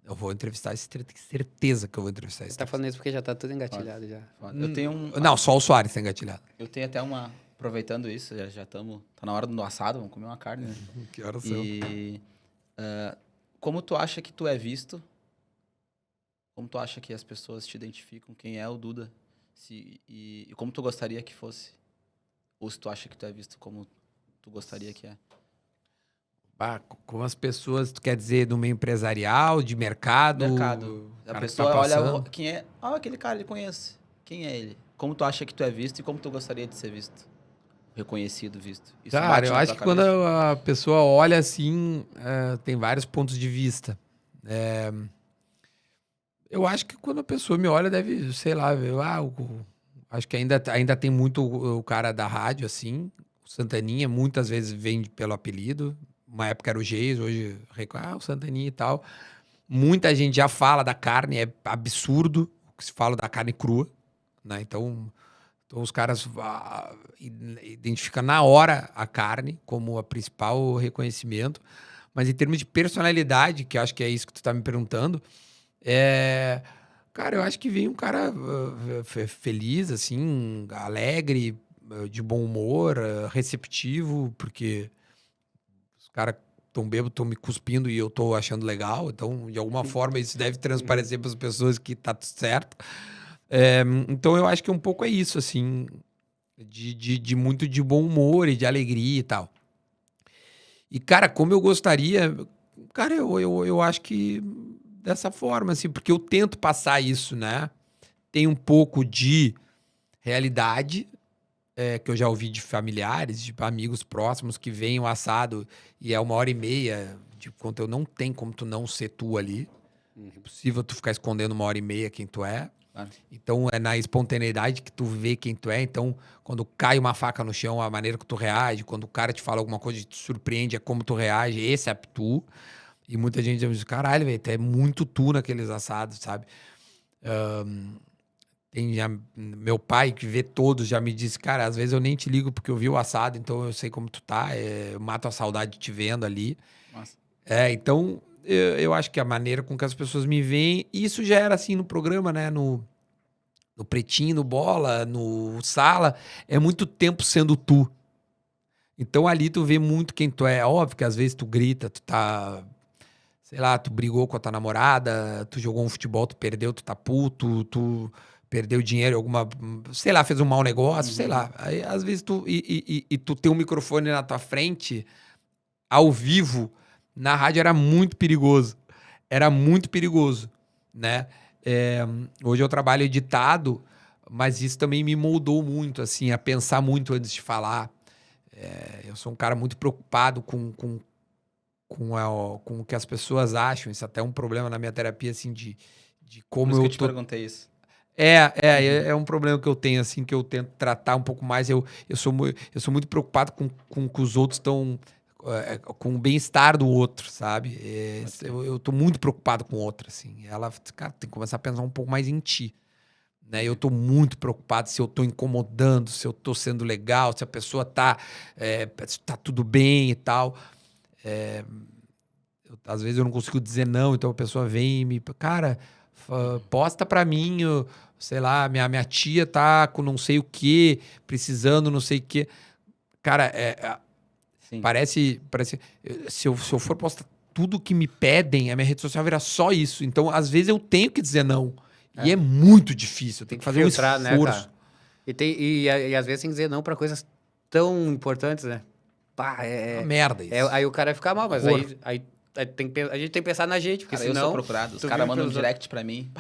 Eu vou entrevistar esses 3, tenho certeza que eu vou entrevistar esses Você tá 3. falando isso porque já tá tudo engatilhado já. Eu tenho Não, só o Soares tem engatilhado. Eu tenho até uma... Aproveitando isso, já estamos... Tá na hora do assado, vamos comer uma carne, né? Que horas E... como tu acha que tu é visto? Como tu acha que as pessoas te identificam? Quem é o Duda? E como tu gostaria que fosse? Ou se tu acha que tu é visto como tu gostaria que é? Com as pessoas, tu quer dizer, do meio empresarial, de mercado? Mercado. A cara que pessoa tá olha passando. quem é. Ah, aquele cara, ele conhece. Quem é ele? Como tu acha que tu é visto e como tu gostaria de ser visto? Reconhecido, visto. Isso Cara, bate eu na acho tua que quando cabeça? a pessoa olha assim, tem vários pontos de vista. Eu acho que quando a pessoa me olha, deve, sei lá, acho que ainda tem muito o cara da rádio, assim. O Santaninha, muitas vezes vem pelo apelido. Uma época era o Geis, hoje o Santaninha e tal. Muita gente já fala da carne, é absurdo o que se fala da carne crua, né? Então os caras identificam na hora a carne como a principal reconhecimento. Mas em termos de personalidade, que eu acho que é isso que tu tá me perguntando, cara, eu acho que vem um cara feliz, assim, alegre, de bom humor, receptivo, porque os caras tão bêbados, estão me cuspindo e eu tô achando legal. Então, de alguma forma, isso deve transparecer para as pessoas que tá tudo certo. Então, eu acho que um pouco é isso, assim, de muito de bom humor e de alegria e tal. E, cara, como eu gostaria... Cara, eu acho que dessa forma, assim, porque eu tento passar isso, né? Tem um pouco de realidade, que eu já ouvi de familiares, de amigos próximos que veem o assado e é 1h30 de conteúdo. Não tem como tu não ser tu ali. É impossível tu ficar escondendo 1h30 quem tu é. Claro. Então, é na espontaneidade que tu vê quem tu é. Então, quando cai uma faca no chão, a maneira que tu reage. Quando o cara te fala alguma coisa e te surpreende, é como tu reage. Esse é tu. E muita gente diz, caralho, velho, tu é muito tu naqueles assados, sabe? Meu pai, que vê todos, já me disse, cara, às vezes eu nem te ligo porque eu vi o assado, então eu sei como tu tá. Eu mato a saudade te vendo ali. Nossa. Então, eu acho que a maneira com que as pessoas me veem, isso já era assim no programa, né? No Pretinho, no Bola, no Sala, é muito tempo sendo tu. Então ali tu vê muito quem tu é. Óbvio que às vezes tu grita, tu tá... Sei lá, tu brigou com a tua namorada, tu jogou um futebol, tu perdeu, tu tá puto, tu perdeu dinheiro, sei lá, fez um mau negócio, sei lá. Aí às vezes tu... E tu tem um microfone na tua frente, ao vivo, na rádio era muito perigoso. Era muito perigoso, né? Hoje eu trabalho editado, mas isso também me moldou muito, assim, a pensar muito antes de falar. Eu sou um cara muito preocupado com o que as pessoas acham. Isso até é um problema na minha terapia, assim, de como Por isso que eu eu te tô... perguntei isso. É um problema que eu tenho, assim, que eu tento tratar um pouco mais. Eu sou muito preocupado com que os outros estão... com o bem-estar do outro, sabe? Eu tô muito preocupado com o outro, assim. Ela, cara, tem que começar a pensar um pouco mais em ti. Né? Eu tô muito preocupado se eu tô incomodando, se eu tô sendo legal, se a pessoa tá tudo bem e tal. Às vezes eu não consigo dizer não, então a pessoa vem e me... Cara, posta pra mim, sei lá, minha tia tá com não sei o quê, precisando não sei o quê. Cara, Sim. parece se eu for postar tudo que me pedem, a minha rede social vira só isso. Então, às vezes eu tenho que dizer não. E é muito difícil, tem que fazer filtrar, um esforço. Né, cara? E às vezes tem que dizer não pra coisas tão importantes, né? Pá, Uma merda isso. aí o cara fica mal, mas Horror. aí a gente tem que pensar na gente, porque Cara, eu senão... sou procurado. Os tu caras vive mandam um pelos direct pra mim.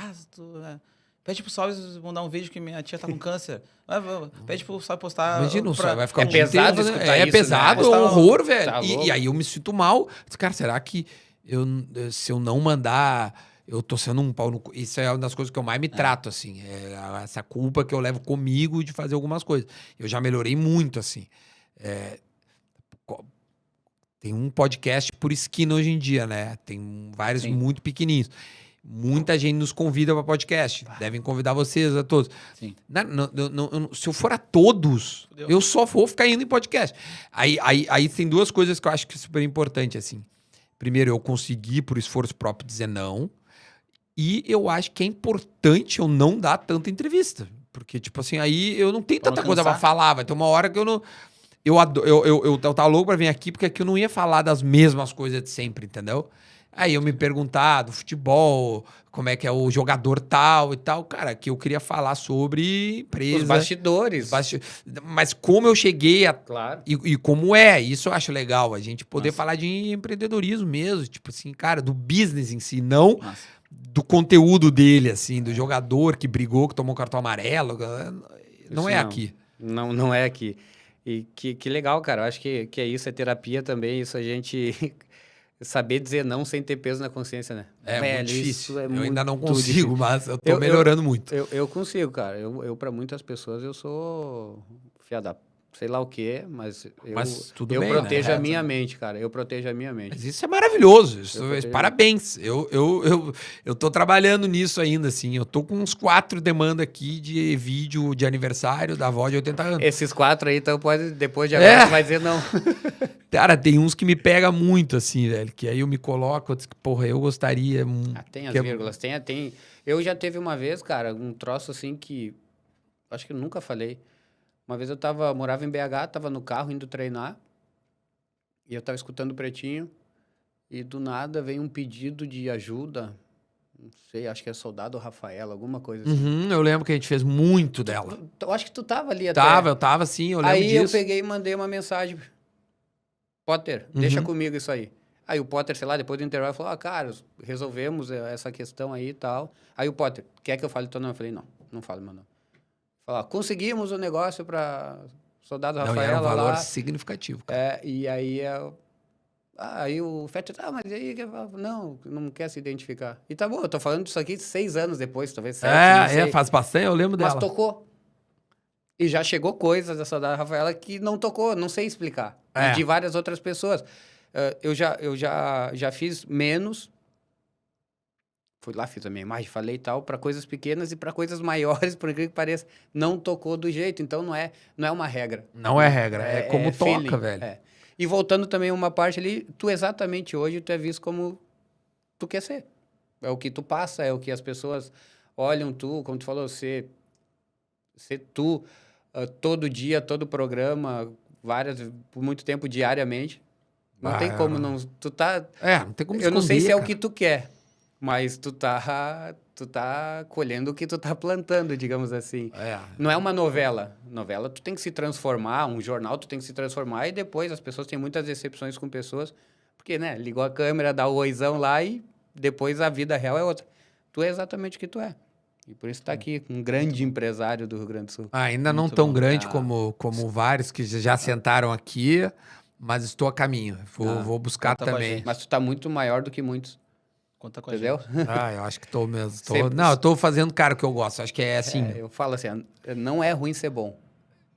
Pede pro Salve mandar um vídeo que minha tia tá com câncer. Pede pro Salve postar... Imagina, o Salve vai ficar É o dia inteiro pesado fazendo- escutar É isso, pesado, né? é um horror, velho. Tá louco. E aí eu me sinto mal. Cara, será que se eu não mandar... Eu tô sendo um pau no cu. Isso é uma das coisas que eu mais me trato, assim. É essa culpa que eu levo comigo de fazer algumas coisas. Eu já melhorei muito, assim. Tem um podcast por esquina hoje em dia, né? Tem vários Sim. muito pequenininhos. Muita gente nos convida para podcast. Devem convidar vocês a todos. Sim. Se eu for a todos, Fudeu. eu só vou ficar indo em podcast. Aí tem duas coisas que eu acho que é super importante, assim. Primeiro, eu consegui, por esforço próprio, dizer não. E eu acho que é importante eu não dar tanta entrevista. Porque, tipo assim, aí eu não tenho Pra não tanta coisa pra cansar. falar. Vai ter uma hora que eu não... Eu tava louco pra vir aqui porque aqui eu não ia falar das mesmas coisas de sempre, entendeu? Aí eu me perguntar do futebol, como é que é o jogador tal e tal. Cara, que eu queria falar sobre empresa. Os bastidores. Mas como eu cheguei a... Claro. E como é, isso eu acho legal. A gente poder Nossa. falar de empreendedorismo mesmo. Tipo assim, cara, do business em si, não Nossa. do conteúdo dele, assim, do jogador que brigou, que tomou cartão amarelo. Não é Isso aqui. Não é aqui. E que legal, cara. Eu acho que é isso, é terapia também. Isso a gente saber dizer não sem ter peso na consciência, né? É Velho, muito difícil. isso é Eu muito ainda não consigo, difícil. mas eu tô melhorando muito. Eu consigo, cara. Eu para muitas pessoas, eu sou fiada, sei lá o quê, mas tudo eu bem, protejo né? a minha mente, cara. Eu protejo a minha mente. Mas isso é maravilhoso. protejo. Parabéns. Eu tô trabalhando nisso ainda, assim. Eu tô com uns 4 demandas aqui de vídeo de aniversário da avó de 80 anos. Esses 4 aí, então depois de agora, tu vai dizer não. Cara, tem uns que me pega muito, assim, velho. Que aí eu me coloco, eu digo, porra, eu gostaria... Tem as que vírgulas, tem. Eu já teve uma vez, cara, um troço assim que... Acho que eu nunca falei. Uma vez eu morava em BH, tava no carro indo treinar. E eu tava escutando o Pretinho. E do nada veio um pedido de ajuda. Não sei, acho que é Soldado Rafaela, alguma coisa assim. Eu lembro que a gente fez muito dela. Eu acho que tu tava ali até. Eu tava sim, eu lembro Aí disso. eu peguei e mandei uma mensagem. Potter, deixa comigo isso aí. Aí o Potter, sei lá, depois do intervalo, falou, cara, resolvemos essa questão aí e tal. Aí o Potter, quer que eu fale teu nome? Eu falei, não falo meu nome. Falou, conseguimos o negócio para Soldado Não, e Rafaela era um valor lá. significativo, cara. E aí aí o Fetter, mas aí não quer se identificar. E tá bom, eu tô falando disso aqui 6 anos depois, talvez 7, não sei. Faz bastante, eu lembro dela. Mas tocou. E já chegou coisas da Soldado Rafaela que não tocou, não sei explicar. E de várias outras pessoas. Eu já fiz menos. Fui lá, fiz a minha imagem, falei e tal, para coisas pequenas e para coisas maiores, por incrível que pareça, não tocou do jeito. Então não é uma regra. Não é regra, é como toca, feeling, velho. É. E voltando também uma parte ali, tu exatamente hoje, tu é visto como tu quer ser. É o que tu passa, é o que as pessoas olham tu, como tu falou, ser tu todo dia, todo programa, por muito tempo, diariamente. Não tem como não... Tu tá... não tem como Eu não sei esconder, se é o cara. que tu quer, mas tu tá colhendo o que tu tá plantando, digamos assim. Não é uma novela. Novela, tu tem que se transformar, um jornal, tu tem que se transformar, e depois as pessoas têm muitas decepções com pessoas, porque, né, ligou a câmera, dá o oizão lá, e depois a vida real é outra. Tu é exatamente o que tu é. E por isso tá aqui, um grande empresário do Rio Grande do Sul. Ainda não Muito tão bom. grande como vários que já sentaram aqui, mas estou a caminho. Vou buscar conta pra também. gente. Mas tu tá muito maior do que muitos. Conta com a Entendeu? gente. Eu acho que tô mesmo. Sempre. Não, eu tô fazendo, cara, o que eu gosto. Acho que é assim. Eu falo assim, não é ruim ser bom.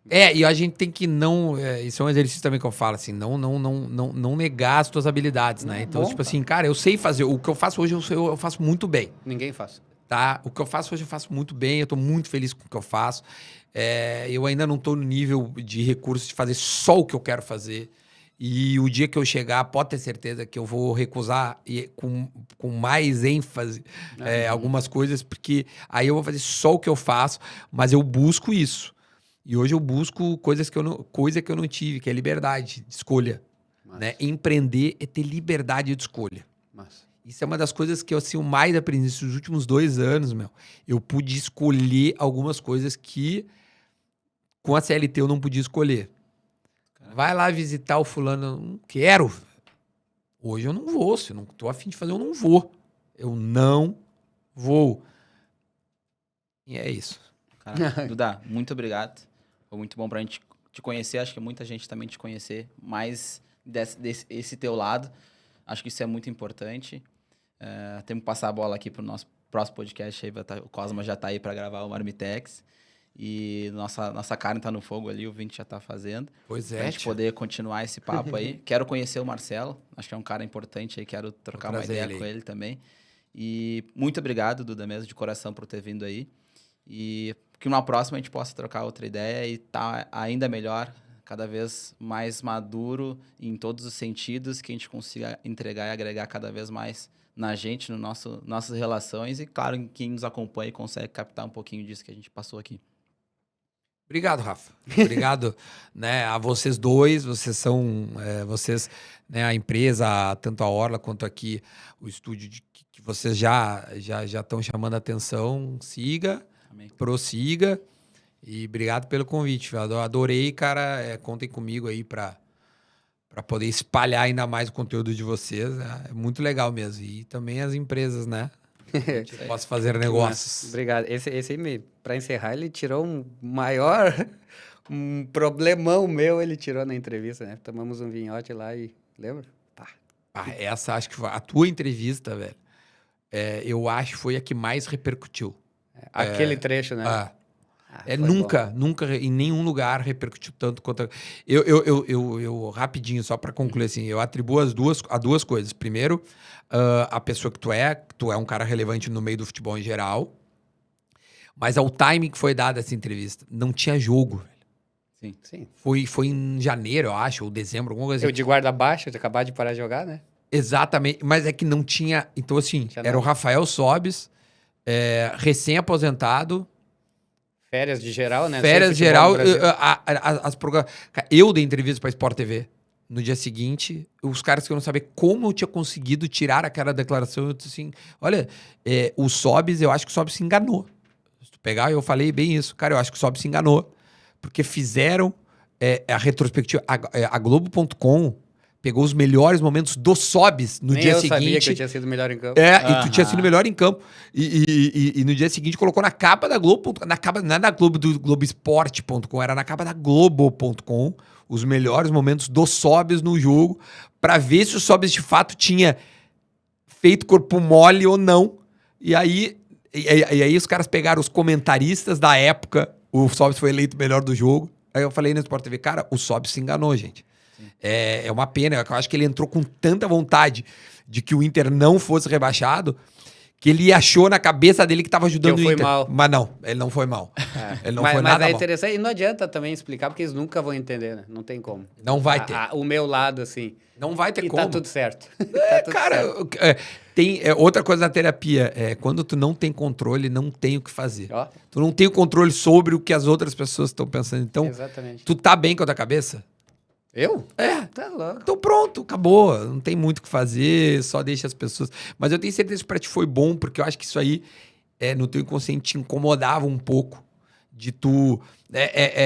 E a gente tem que não... isso é um exercício também que eu falo, assim, não negar as tuas habilidades, né? Não, Então, bom, tipo assim, cara, eu sei fazer. O que eu faço hoje, eu faço muito bem, Ninguém faz. tá? O que eu faço hoje, eu faço muito bem. Eu tô muito feliz com o que eu faço. Eu ainda não tô no nível de recursos de fazer só o que eu quero fazer. E o dia que eu chegar, pode ter certeza que eu vou recusar com mais ênfase algumas coisas, porque aí eu vou fazer só o que eu faço, mas eu busco isso. E hoje eu busco coisa que eu não tive, que é liberdade de escolha. Né? Empreender é ter liberdade de escolha. Mas Isso é uma das coisas que eu assim, mais aprendi nesses últimos 2 anos, meu. Eu pude escolher algumas coisas que com a CLT eu não podia escolher. Vai lá visitar o fulano, eu não quero. Hoje eu não vou, se eu não tô afim de fazer, eu não vou. Eu não vou. E é isso. Cara, Duda, muito obrigado. Foi muito bom pra gente te conhecer. Acho que muita gente também te conhecer mais desse teu lado. Acho que isso é muito importante. Temos que passar a bola aqui pro nosso próximo podcast. Aí o Cosma já tá aí pra gravar o Marmitex. E nossa carne tá no fogo ali, o Vinte já tá fazendo. Pois Pra gente poder continuar esse papo aí. Quero conhecer o Marcelo. Acho que é um cara importante aí. Quero trocar uma ideia com ele também. E muito obrigado, Duda, mesmo de coração, por ter vindo aí. E que numa próxima a gente possa trocar outra ideia e tá ainda melhor, cada vez mais maduro em todos os sentidos, que a gente consiga entregar e agregar cada vez mais na gente, no nossas relações e, claro, quem nos acompanha e consegue captar um pouquinho disso que a gente passou aqui. Obrigado, Rafa. Obrigado, né, a vocês dois. Vocês são, vocês, né, a empresa, tanto a Orla quanto aqui o estúdio que vocês já estão chamando a atenção. Siga, Amém. prossiga e obrigado pelo convite. Eu adorei, cara. Contem comigo aí para poder espalhar ainda mais o conteúdo de vocês. É muito legal mesmo. E também as empresas, né? Posso fazer negócios. Obrigado. Esse aí, para encerrar, ele tirou um problemão meu, ele tirou na entrevista, né? Tomamos um vinhote lá e... Lembra? Pá. Essa acho que foi a tua entrevista, velho. Eu acho que foi a que mais repercutiu. Aquele trecho, né? Nunca em nenhum lugar repercutiu tanto quanto... Eu rapidinho, só para concluir assim, eu atribuo a duas coisas. Primeiro, a pessoa que tu é um cara relevante no meio do futebol em geral, mas ao timing que foi dada essa entrevista, não tinha jogo. Sim. Foi em janeiro, eu acho, ou dezembro, alguma coisa Eu assim. de guarda baixa, de acabar de parar de jogar, né? Exatamente, mas é que não tinha... Então assim, era o Rafael Sobes, recém-aposentado, Férias de geral, né? Férias geral, eu dei entrevista pra Sport TV. No dia seguinte, os caras queriam saber como eu tinha conseguido tirar aquela declaração. Eu disse assim, olha, o Sobes, eu acho que o Sobes se enganou. Se tu pegar, eu falei bem isso. Cara, eu acho que o Sobes se enganou. Porque fizeram a retrospectiva. A Globo.com pegou os melhores momentos do Sobes no dia seguinte. Eu sabia que eu tinha sido melhor em campo. E tu tinha sido melhor em campo. E no dia seguinte colocou na capa da Globo, não é na Globo do Globoesporte.com, era na capa da Globo.com, os melhores momentos do Sobes no jogo, pra ver se o Sobes de fato tinha feito corpo mole ou não. E aí os caras pegaram os comentaristas da época, o Sobes foi eleito melhor do jogo. Aí eu falei no Sport TV, cara, o Sobes se enganou, gente. É uma pena, eu acho que ele entrou com tanta vontade de que o Inter não fosse rebaixado, que ele achou na cabeça dele que estava ajudando o Inter. Mal. Mas não, ele não foi mal. Ele não foi nada mal. Mas é mal. interessante, e não adianta também explicar, porque eles nunca vão entender, né? Não tem como. Não vai ter. O meu lado, assim... Não vai ter e como. tá tudo certo. Cara, tem outra coisa na terapia, quando tu não tem controle, não tem o que fazer. Ó. Tu não tem o controle sobre o que as outras pessoas estão pensando. Então, exatamente. Tu tá bem com a tua cabeça? Eu? Tá louco. Então pronto, acabou. Não tem muito o que fazer, só deixa as pessoas... Mas eu tenho certeza que pra ti foi bom, porque eu acho que isso aí, no teu inconsciente, te incomodava um pouco. De tu...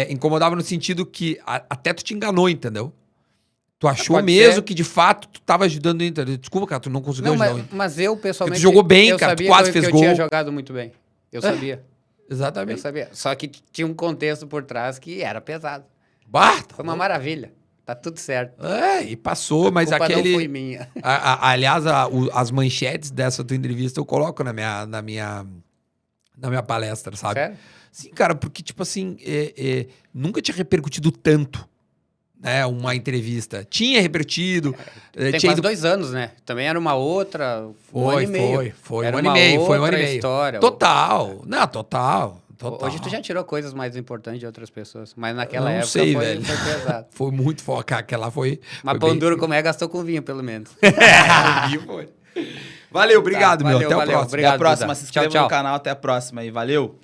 incomodava no sentido que até tu te enganou, entendeu? Tu achou mesmo que, de fato, tu tava ajudando o Inter. Desculpa, cara, tu não conseguiu ajudar o Inter. Mas eu, pessoalmente... Porque tu jogou bem, cara, tu quase fez gol. Eu tinha jogado muito bem. Eu sabia. Exatamente. Eu sabia. Só que tinha um contexto por trás que era pesado. Bah, foi uma maravilha. Tá tudo certo. E passou, mas A culpa aquele... não foi minha. Aliás, as manchetes dessa tua entrevista eu coloco na minha palestra, sabe? Sério? Sim, cara, porque, tipo assim, nunca tinha repercutido tanto, né, uma entrevista. Tinha repercutido. Tem tinha quase 2 anos, né? Também era uma outra... um ano e meio. Foi Era um ano e uma meio, foi um ano e outra meio. história. Total. Não, total. Hoje tu já tirou coisas mais importantes de outras pessoas, mas naquela Não época sei, foi velho. pesado. Foi muito foca, aquela foi... Mas foi pão bem- duro como é, gastou com vinho, pelo menos. Valeu, obrigado, Tá, meu. valeu, Até o valeu. próximo. Obrigado, Até a próxima. Duda. Se inscreva Tchau, tchau. no canal. Até a próxima aí. Valeu!